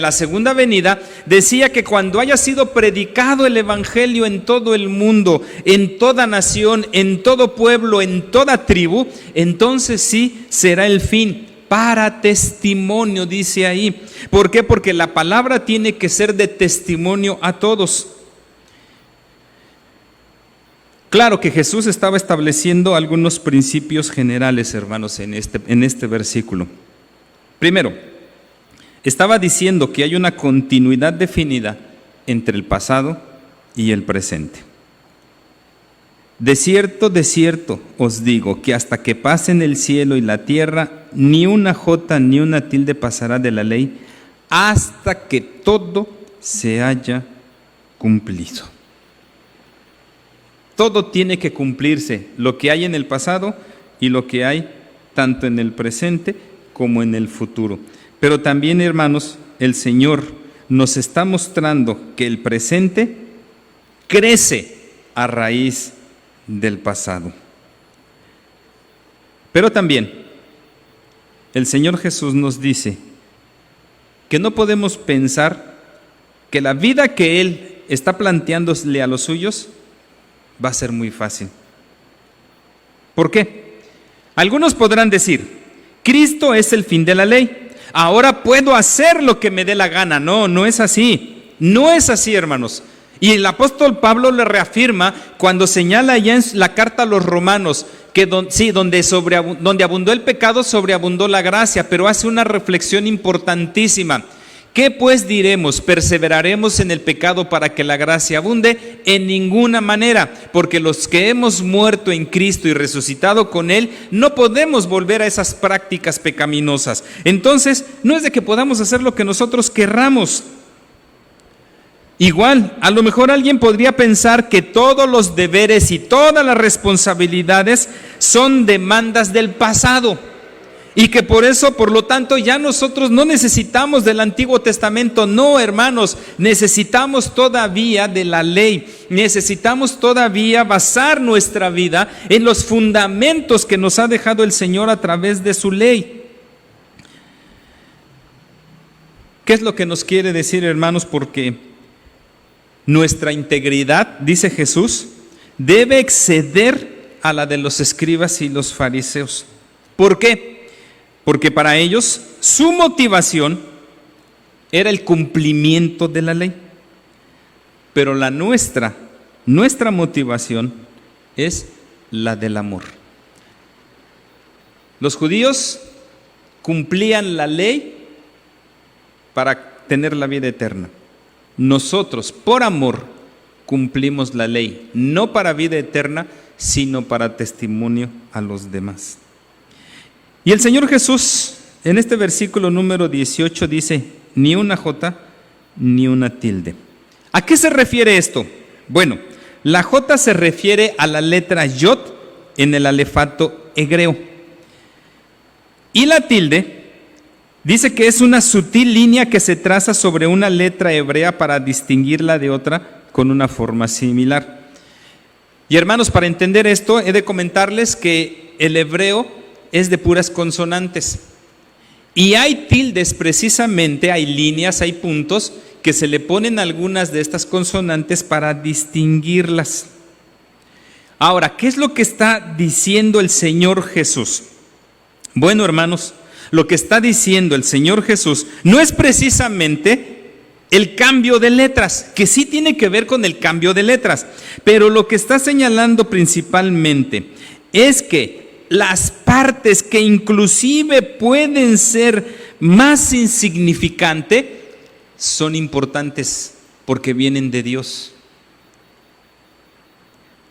la segunda venida, decía que cuando haya sido predicado el Evangelio en todo el mundo, en toda nación, en todo pueblo, en toda tribu, entonces sí será el fin. Para testimonio, dice ahí. ¿Por qué? Porque la palabra tiene que ser de testimonio a todos. Claro que Jesús estaba estableciendo algunos principios generales, hermanos, en este versículo. Primero, estaba diciendo que hay una continuidad definida entre el pasado y el presente. De cierto os digo que hasta que pasen el cielo y la tierra, ni una jota ni una tilde pasará de la ley, hasta que todo se haya cumplido. Todo tiene que cumplirse, lo que hay en el pasado y lo que hay tanto en el presente como en el futuro. Pero también, hermanos, el Señor nos está mostrando que el presente crece a raíz del pasado. Pero también el Señor Jesús nos dice que no podemos pensar que la vida que Él está planteándole a los suyos va a ser muy fácil. ¿Por qué? Algunos podrán decir: Cristo es el fin de la ley, ahora puedo hacer lo que me dé la gana. No, no es así. No es así, hermanos. Y el apóstol Pablo le reafirma cuando señala ya en la carta a los Romanos que donde abundó el pecado, sobreabundó la gracia, pero hace una reflexión importantísima. ¿Qué pues diremos? ¿Perseveraremos en el pecado para que la gracia abunde? En ninguna manera, porque los que hemos muerto en Cristo y resucitado con Él, no podemos volver a esas prácticas pecaminosas. Entonces, no es de que podamos hacer lo que nosotros querramos. Igual, a lo mejor alguien podría pensar que todos los deberes y todas las responsabilidades son demandas del pasado y que por eso, por lo tanto, ya nosotros no necesitamos del Antiguo Testamento. No, hermanos, necesitamos todavía de la ley, necesitamos todavía basar nuestra vida en los fundamentos que nos ha dejado el Señor a través de su ley. ¿Qué es lo que nos quiere decir, hermanos? Porque nuestra integridad, dice Jesús, debe exceder a la de los escribas y los fariseos. ¿Por qué? Porque para ellos su motivación era el cumplimiento de la ley. Pero la nuestra motivación es la del amor. Los judíos cumplían la ley para tener la vida eterna. Nosotros, por amor, cumplimos la ley, no para vida eterna, sino para testimonio a los demás. Y el Señor Jesús, en este versículo número 18, dice, ni una jota, ni una tilde. ¿A qué se refiere esto? Bueno, la jota se refiere a la letra yod en el alefato hebreo. Y la tilde dice que es una sutil línea que se traza sobre una letra hebrea para distinguirla de otra con una forma similar. Y hermanos, para entender esto, he de comentarles que el hebreo es de puras consonantes. Y hay tildes precisamente, hay líneas, hay puntos que se le ponen a algunas de estas consonantes para distinguirlas. Ahora, ¿qué es lo que está diciendo el Señor Jesús? Bueno, hermanos, lo que está diciendo el Señor Jesús no es precisamente el cambio de letras, que sí tiene que ver con el cambio de letras, pero lo que está señalando principalmente es que las partes que inclusive pueden ser más insignificantes son importantes porque vienen de Dios.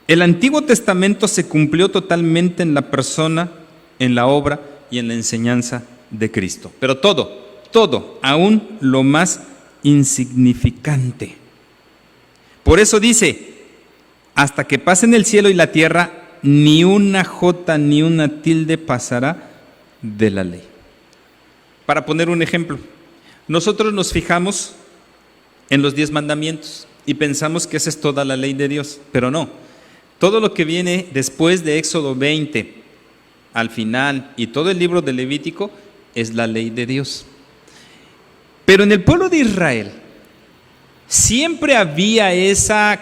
El Antiguo Testamento se cumplió totalmente en la persona, en la obra y en la enseñanza de Cristo. Pero todo, aún lo más insignificante. Por eso dice, hasta que pasen el cielo y la tierra, ni una jota ni una tilde pasará de la ley. Para poner un ejemplo, nosotros nos fijamos en los 10 mandamientos y pensamos que esa es toda la ley de Dios, pero no. Todo lo que viene después de Éxodo 20, al final, y todo el libro de Levítico, es la ley de Dios. Pero en el pueblo de Israel siempre había ese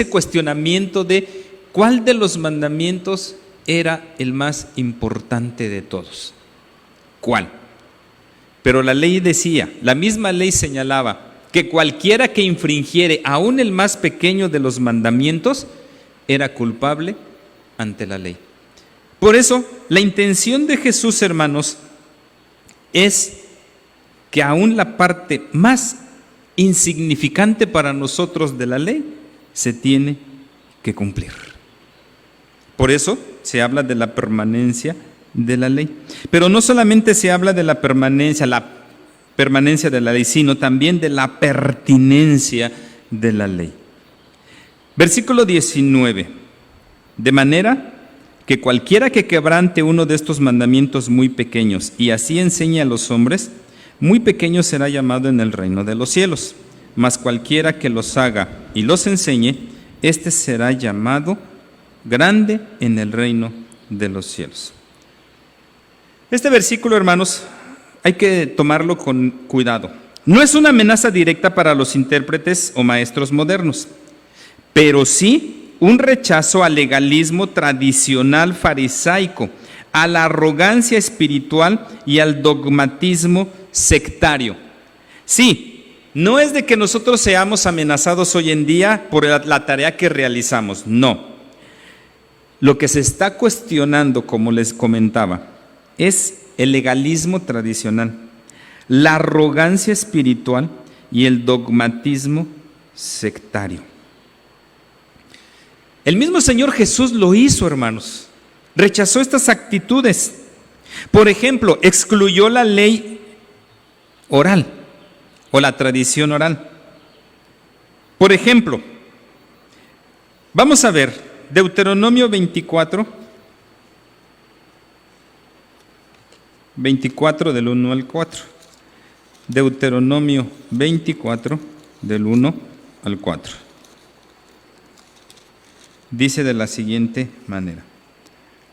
cuestionamiento de ¿cuál de los mandamientos era el más importante de todos? ¿Cuál? Pero la ley decía, la misma ley señalaba que cualquiera que infringiere aún el más pequeño de los mandamientos era culpable ante la ley. Por eso, la intención de Jesús, hermanos, es que aún la parte más insignificante para nosotros de la ley se tiene que cumplir. Por eso se habla de la permanencia de la ley. Pero no solamente se habla de la permanencia de la ley, sino también de la pertinencia de la ley. Versículo 19. De manera que cualquiera que quebrante uno de estos mandamientos muy pequeños y así enseñe a los hombres, muy pequeño será llamado en el reino de los cielos. Mas cualquiera que los haga y los enseñe, éste será llamado grande en el reino de los cielos. Este versículo, hermanos, hay que tomarlo con cuidado. No es una amenaza directa para los intérpretes o maestros modernos, pero sí un rechazo al legalismo tradicional farisaico, a la arrogancia espiritual y al dogmatismo sectario. Sí, no es de que nosotros seamos amenazados hoy en día por la tarea que realizamos, no. Lo que se está cuestionando, como les comentaba, es el legalismo tradicional, la arrogancia espiritual y el dogmatismo sectario. El mismo Señor Jesús lo hizo, hermanos. Rechazó estas actitudes. Por ejemplo, excluyó la ley oral o la tradición oral. Por ejemplo, vamos a ver Deuteronomio 24 del 1 al 4. Deuteronomio 24 del 1 al 4. Dice de la siguiente manera: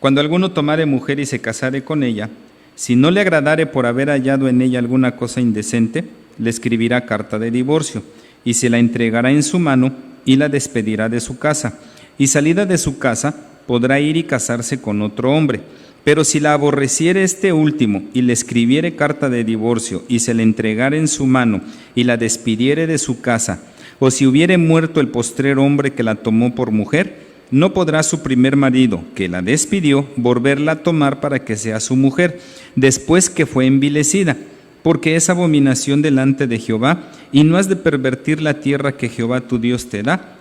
cuando alguno tomare mujer y se casare con ella, si no le agradare por haber hallado en ella alguna cosa indecente, le escribirá carta de divorcio, y se la entregará en su mano, y la despedirá de su casa, y salida de su casa podrá ir y casarse con otro hombre. Pero si la aborreciere este último, y le escribiere carta de divorcio, y se la entregare en su mano, y la despidiere de su casa, o si hubiere muerto el postrer hombre que la tomó por mujer, no podrá su primer marido, que la despidió, volverla a tomar para que sea su mujer, después que fue envilecida, porque es abominación delante de Jehová, y no has de pervertir la tierra que Jehová tu Dios te da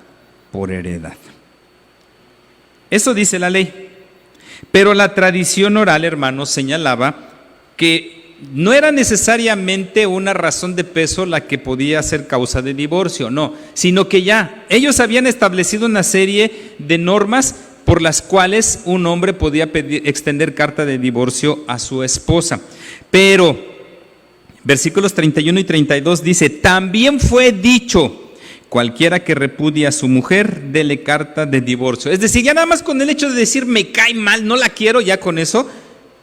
por heredad. Eso dice la ley. Pero la tradición oral, hermanos, señalaba que no era necesariamente una razón de peso la que podía ser causa de divorcio, no, sino que ya ellos habían establecido una serie de normas por las cuales un hombre podía extender carta de divorcio a su esposa. Pero, versículos 31 y 32 dice: también fue dicho, cualquiera que repudie a su mujer, dele carta de divorcio. Es decir, ya nada más con el hecho de decir me cae mal, no la quiero, ya con eso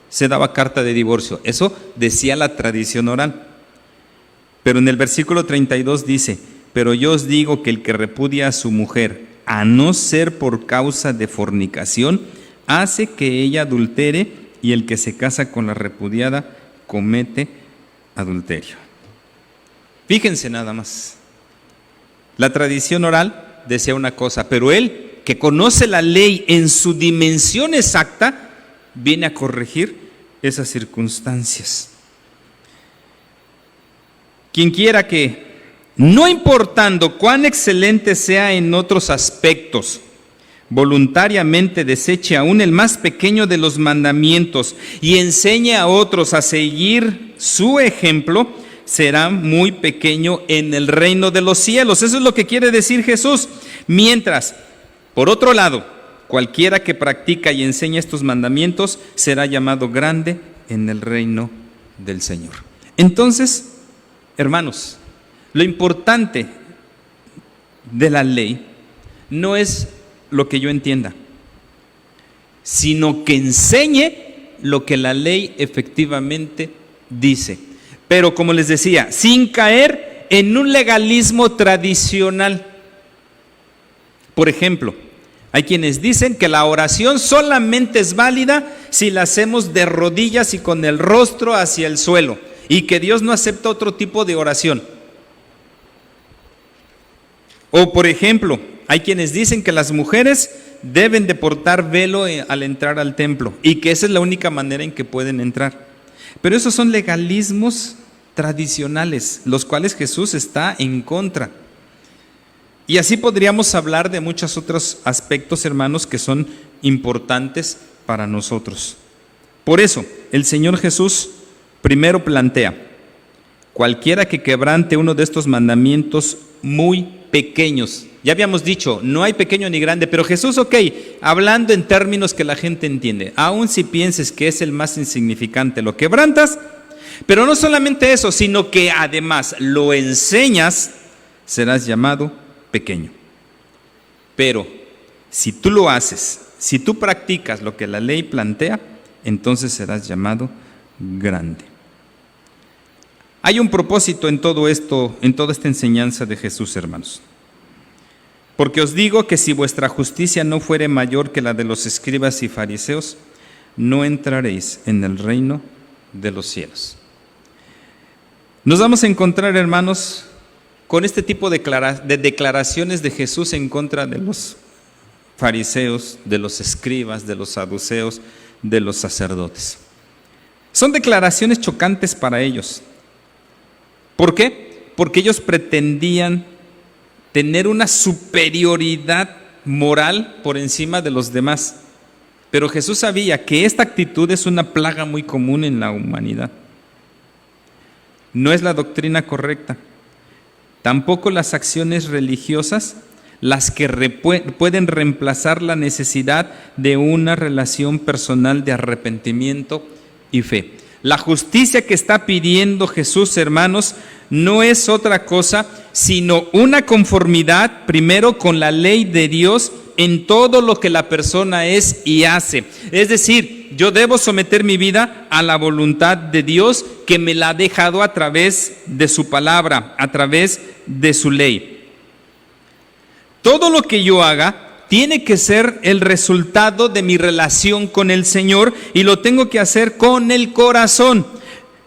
se daba carta de divorcio. Eso decía la tradición oral. Pero en el versículo 32 dice: pero yo os digo que el que repudia a su mujer, a no ser por causa de fornicación, hace que ella adultere, y el que se casa con la repudiada comete adulterio. Fíjense nada más. La tradición oral decía una cosa, pero él, que conoce la ley en su dimensión exacta, viene a corregir esas circunstancias. Quien quiera que, no importando cuán excelente sea en otros aspectos, voluntariamente deseche aún el más pequeño de los mandamientos y enseñe a otros a seguir su ejemplo, será muy pequeño en el reino de los cielos. Eso es lo que quiere decir Jesús. Mientras, por otro lado, cualquiera que practica y enseña estos mandamientos será llamado grande en el reino del Señor. Entonces, hermanos, lo importante de la ley no es lo que yo entienda, sino que enseñe lo que la ley efectivamente dice. Pero como les decía, sin caer en un legalismo tradicional. Por ejemplo, hay quienes dicen que la oración solamente es válida si la hacemos de rodillas y con el rostro hacia el suelo, y que Dios no acepta otro tipo de oración. O por ejemplo, hay quienes dicen que las mujeres deben de portar velo al entrar al templo, y que esa es la única manera en que pueden entrar. Pero esos son legalismos tradicionales, los cuales Jesús está en contra. Y así podríamos hablar de muchos otros aspectos, hermanos, que son importantes para nosotros. Por eso, el Señor Jesús primero plantea: cualquiera que quebrante uno de estos mandamientos muy pequeños. Ya habíamos dicho, no hay pequeño ni grande, pero Jesús, hablando en términos que la gente entiende, aun si pienses que es el más insignificante, lo quebrantas, pero no solamente eso, sino que además lo enseñas, serás llamado pequeño. Pero si tú lo haces, si tú practicas lo que la ley plantea, entonces serás llamado grande. Hay un propósito en todo esto, en toda esta enseñanza de Jesús, hermanos. Porque os digo que si vuestra justicia no fuere mayor que la de los escribas y fariseos, no entraréis en el reino de los cielos. Nos vamos a encontrar, hermanos, con este tipo de declaraciones de Jesús en contra de los fariseos, de los escribas, de los saduceos, de los sacerdotes. Son declaraciones chocantes para ellos. ¿Por qué? Porque ellos pretendían tener una superioridad moral por encima de los demás. Pero Jesús sabía que esta actitud es una plaga muy común en la humanidad. No es la doctrina correcta. tampoco las acciones religiosas, las que pueden reemplazar la necesidad de una relación personal de arrepentimiento y fe. La justicia que está pidiendo Jesús, hermanos, no es otra cosa sino una conformidad primero con la ley de Dios en todo lo que la persona es y hace. Es decir, yo debo someter mi vida a la voluntad de Dios que me la ha dejado a través de su palabra, a través de su ley. Todo lo que yo haga tiene que ser el resultado de mi relación con el Señor y lo tengo que hacer con el corazón.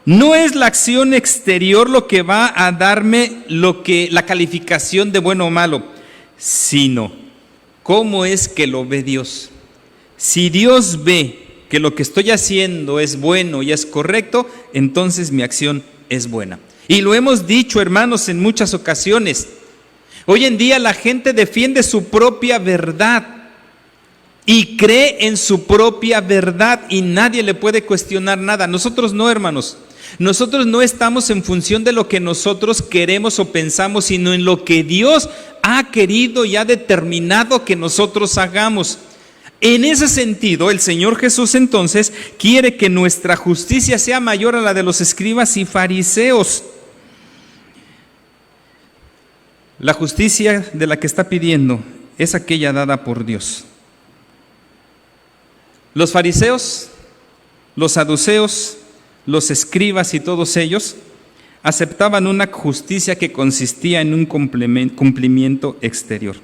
No es la acción exterior lo que va a darme la calificación de bueno o malo, sino cómo es que lo ve Dios. Si Dios ve que lo que estoy haciendo es bueno y es correcto, entonces mi acción es buena. Y lo hemos dicho, hermanos, en muchas ocasiones. Hoy en día la gente defiende su propia verdad y cree en su propia verdad y nadie le puede cuestionar nada. Nosotros no, hermanos. Nosotros no estamos en función de lo que nosotros queremos o pensamos, sino en lo que Dios ha querido y ha determinado que nosotros hagamos. En ese sentido, el Señor Jesús entonces quiere que nuestra justicia sea mayor a la de los escribas y fariseos. La justicia de la que está pidiendo es aquella dada por Dios. Los fariseos, los saduceos, los escribas y todos ellos aceptaban una justicia que consistía en un cumplimiento exterior.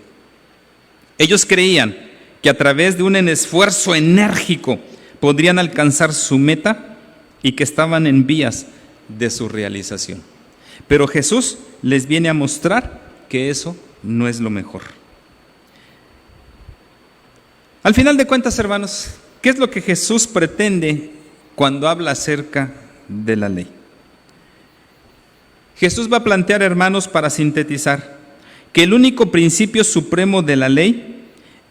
Ellos creían que a través de un esfuerzo enérgico podrían alcanzar su meta y que estaban en vías de su realización. Pero Jesús les viene a mostrar que eso no es lo mejor. Al final de cuentas, hermanos, ¿qué es lo que Jesús pretende cuando habla acerca de la ley? Jesús va a plantear, hermanos, para sintetizar, que el único principio supremo de la ley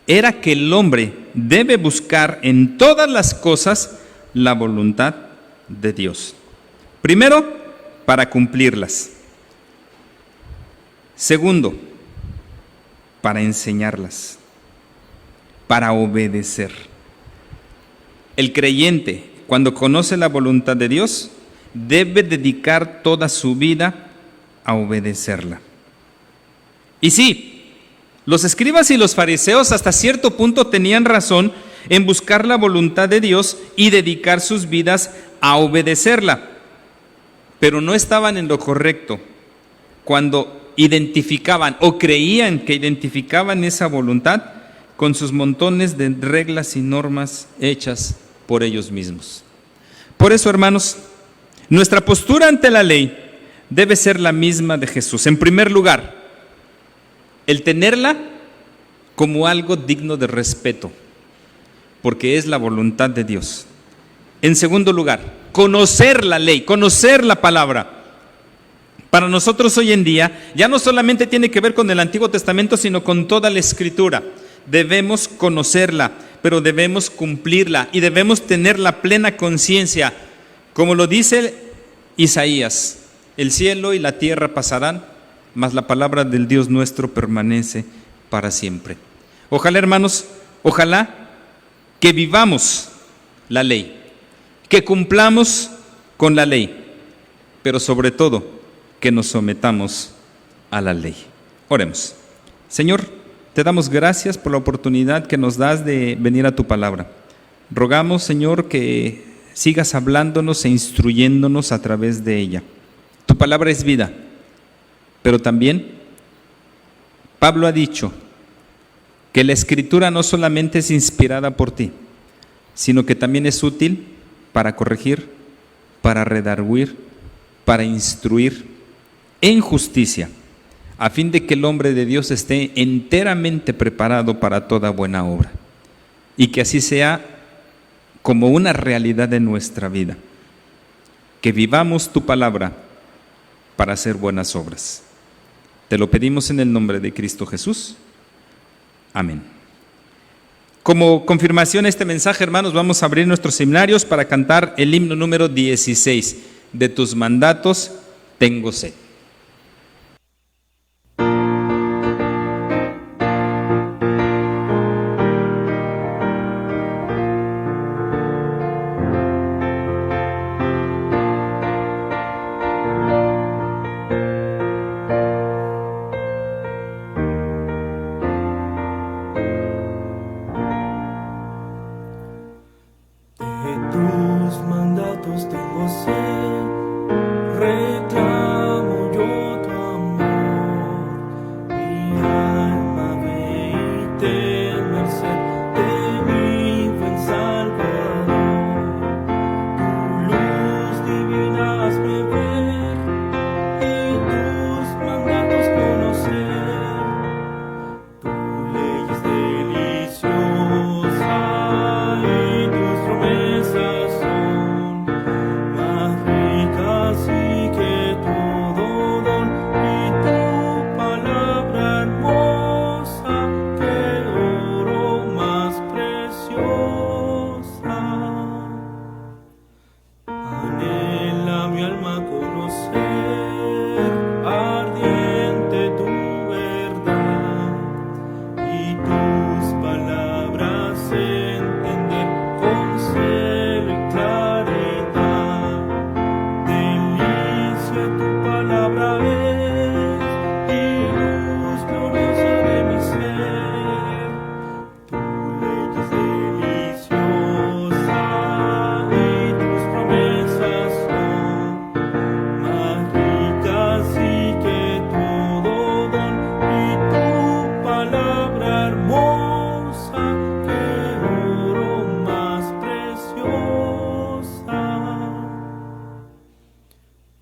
era que el hombre debe buscar en todas las cosas la voluntad de Dios. Primero, para cumplirlas. Segundo, para enseñarlas, para obedecer. El creyente, cuando conoce la voluntad de Dios, debe dedicar toda su vida a obedecerla. Y sí, los escribas y los fariseos hasta cierto punto tenían razón en buscar la voluntad de Dios y dedicar sus vidas a obedecerla, pero no estaban en lo correcto cuando identificaban o creían que identificaban esa voluntad con sus montones de reglas y normas hechas por ellos mismos. Por eso, hermanos, nuestra postura ante la ley debe ser la misma de Jesús. En primer lugar, el tenerla como algo digno de respeto, porque es la voluntad de Dios. En segundo lugar, conocer la ley, conocer la palabra. Para nosotros hoy en día, ya no solamente tiene que ver con el Antiguo Testamento, sino con toda la Escritura. Debemos conocerla, pero debemos cumplirla y debemos tener la plena conciencia. Como lo dice Isaías, el cielo y la tierra pasarán, mas la palabra del Dios nuestro permanece para siempre. Ojalá, hermanos, ojalá que vivamos la ley, que cumplamos con la ley, pero sobre todo que nos sometamos a la ley. Oremos. Señor, te damos gracias por la oportunidad que nos das de venir a tu palabra. Rogamos, Señor, que sigas hablándonos e instruyéndonos a través de ella. Tu palabra es vida, pero también Pablo ha dicho que la Escritura no solamente es inspirada por ti, sino que también es útil para corregir, para redarguir, para instruir en justicia, a fin de que el hombre de Dios esté enteramente preparado para toda buena obra, y que así sea como una realidad de nuestra vida, que vivamos tu palabra para hacer buenas obras. Te lo pedimos en el nombre de Cristo Jesús. Amén. Como confirmación a este mensaje, hermanos, vamos a abrir nuestros seminarios para cantar el himno número 16, de tus mandatos tengo sed. alma a conocer ardiente tu verdad y tus palabras entender con celo y claridad. Delicia tu palabra es y luz gloriosa de mi ser. Tu ley es deliciosa y tus promesas son más ricas y que todo don, y tu palabra hermosa que oro más preciosa.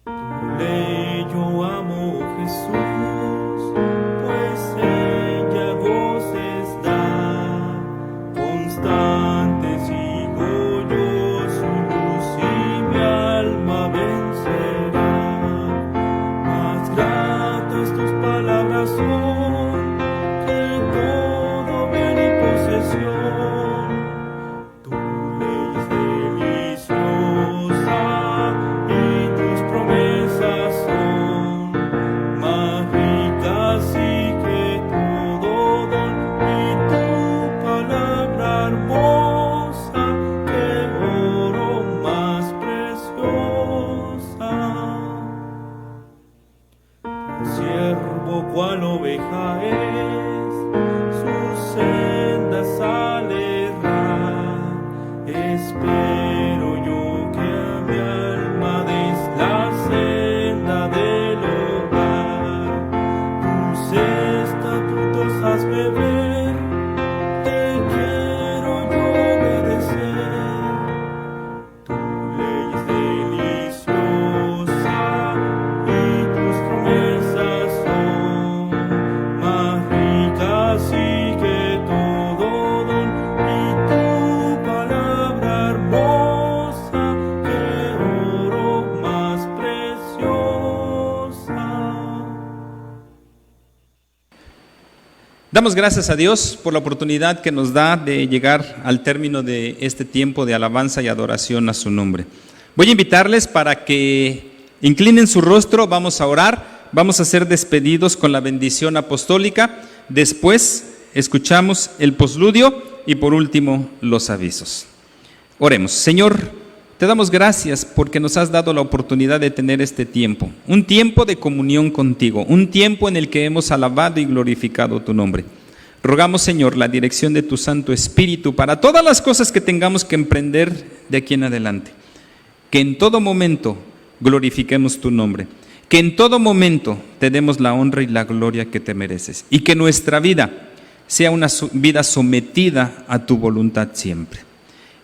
Tu ley yo amo, Jesús, pues ella goces da. Constante sigo yo su luz y mi alma vencerá. Más gratas tus palabras son que todo bien y posesión. Tu ley es deliciosa y tus promesas son más ricas y que todo don, y tu palabra hermosa que oro más preciosa. Siervo cual oveja es, sus sendas al errar, espero yo que a mi alma des la senda del hogar. Tus estatutos hazme ver, te quiero yo obedecer. Tu ley es deliciosa y tus promesas son más ricas y que todo don, y tu palabra hermosa que oro más preciosa. Damos gracias a Dios por la oportunidad que nos da de llegar al término de este tiempo de alabanza y adoración a su nombre. Voy a invitarles para que inclinen su rostro, vamos a orar, vamos a ser despedidos con la bendición apostólica, después escuchamos el posludio y por último los avisos. Oremos. Señor, te damos gracias porque nos has dado la oportunidad de tener este tiempo, un tiempo de comunión contigo, un tiempo en el que hemos alabado y glorificado tu nombre. Rogamos, Señor, la dirección de tu Santo Espíritu para todas las cosas que tengamos que emprender de aquí en adelante. Que en todo momento glorifiquemos tu nombre, que en todo momento te demos la honra y la gloria que te mereces, y que nuestra vida sea una vida sometida a tu voluntad siempre.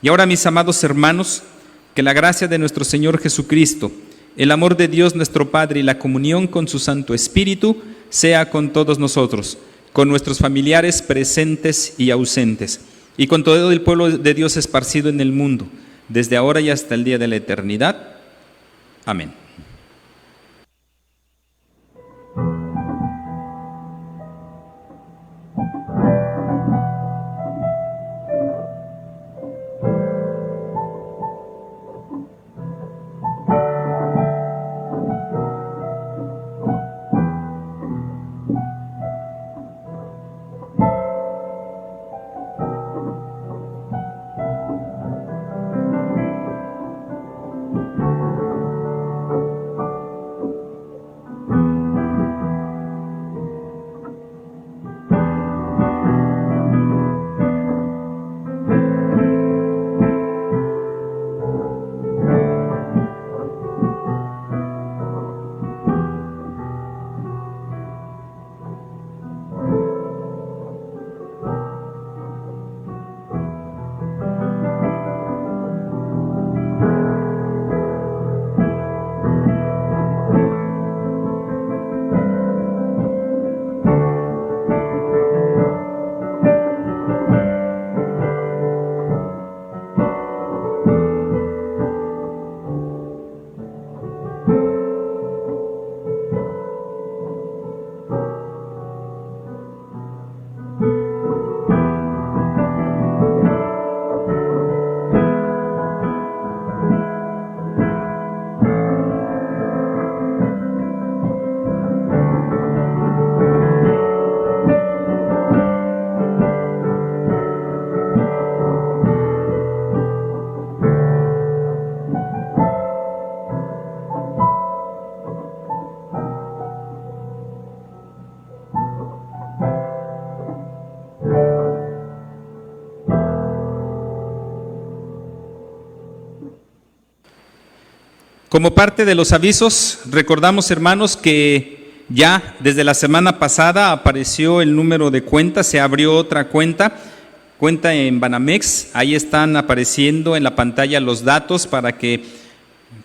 Y ahora, mis amados hermanos, que la gracia de nuestro Señor Jesucristo, el amor de Dios nuestro Padre y la comunión con su Santo Espíritu sea con todos nosotros, con nuestros familiares presentes y ausentes, y con todo el pueblo de Dios esparcido en el mundo, desde ahora y hasta el día de la eternidad. Amén. Como parte de los avisos, recordamos, hermanos, que ya desde la semana pasada apareció el número de cuenta, se abrió otra cuenta en Banamex. Ahí están apareciendo en la pantalla los datos para que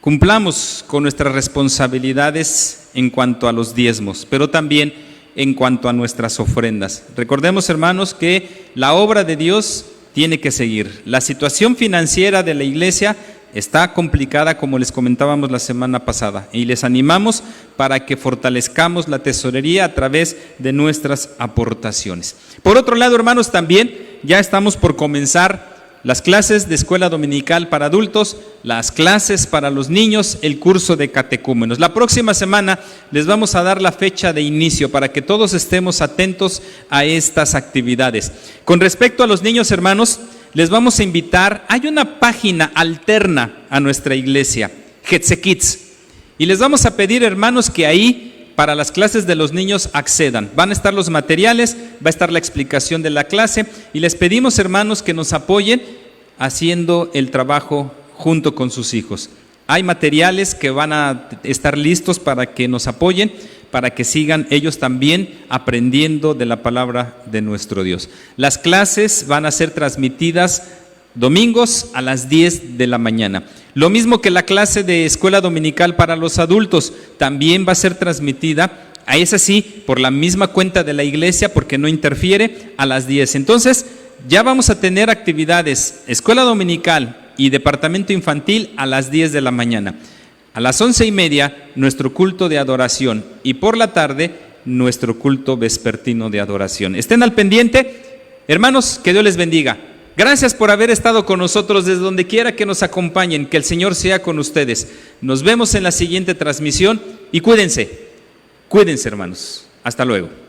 cumplamos con nuestras responsabilidades en cuanto a los diezmos, pero también en cuanto a nuestras ofrendas. Recordemos, hermanos, que la obra de Dios tiene que seguir. La situación financiera de la iglesia está complicada, como les comentábamos la semana pasada, y les animamos para que fortalezcamos la tesorería a través de nuestras aportaciones. Por otro lado, hermanos, también ya estamos por comenzar las clases de escuela dominical para adultos, las clases para los niños, el curso de catecúmenos. La próxima semana les vamos a dar la fecha de inicio para que todos estemos atentos a estas actividades. Con respecto a los niños, hermanos, les vamos a invitar, hay una página alterna a nuestra iglesia, Hetze Kids, y les vamos a pedir, hermanos, que ahí para las clases de los niños accedan. Van a estar los materiales, va a estar la explicación de la clase, y les pedimos, hermanos, que nos apoyen haciendo el trabajo junto con sus hijos. Hay materiales que van a estar listos para que nos apoyen, para que sigan ellos también aprendiendo de la palabra de nuestro Dios. Las clases van a ser transmitidas domingos a las 10 de la mañana. Lo mismo que la clase de escuela dominical para los adultos, también va a ser transmitida, a esa sí, por la misma cuenta de la iglesia, porque no interfiere, a las 10. Entonces, ya vamos a tener actividades, escuela dominical y departamento infantil a las 10 de la mañana. A las 11:30, nuestro culto de adoración, y por la tarde, nuestro culto vespertino de adoración. Estén al pendiente. Hermanos, que Dios les bendiga. Gracias por haber estado con nosotros desde donde quiera que nos acompañen. Que el Señor sea con ustedes. Nos vemos en la siguiente transmisión y cuídense, hermanos. Hasta luego.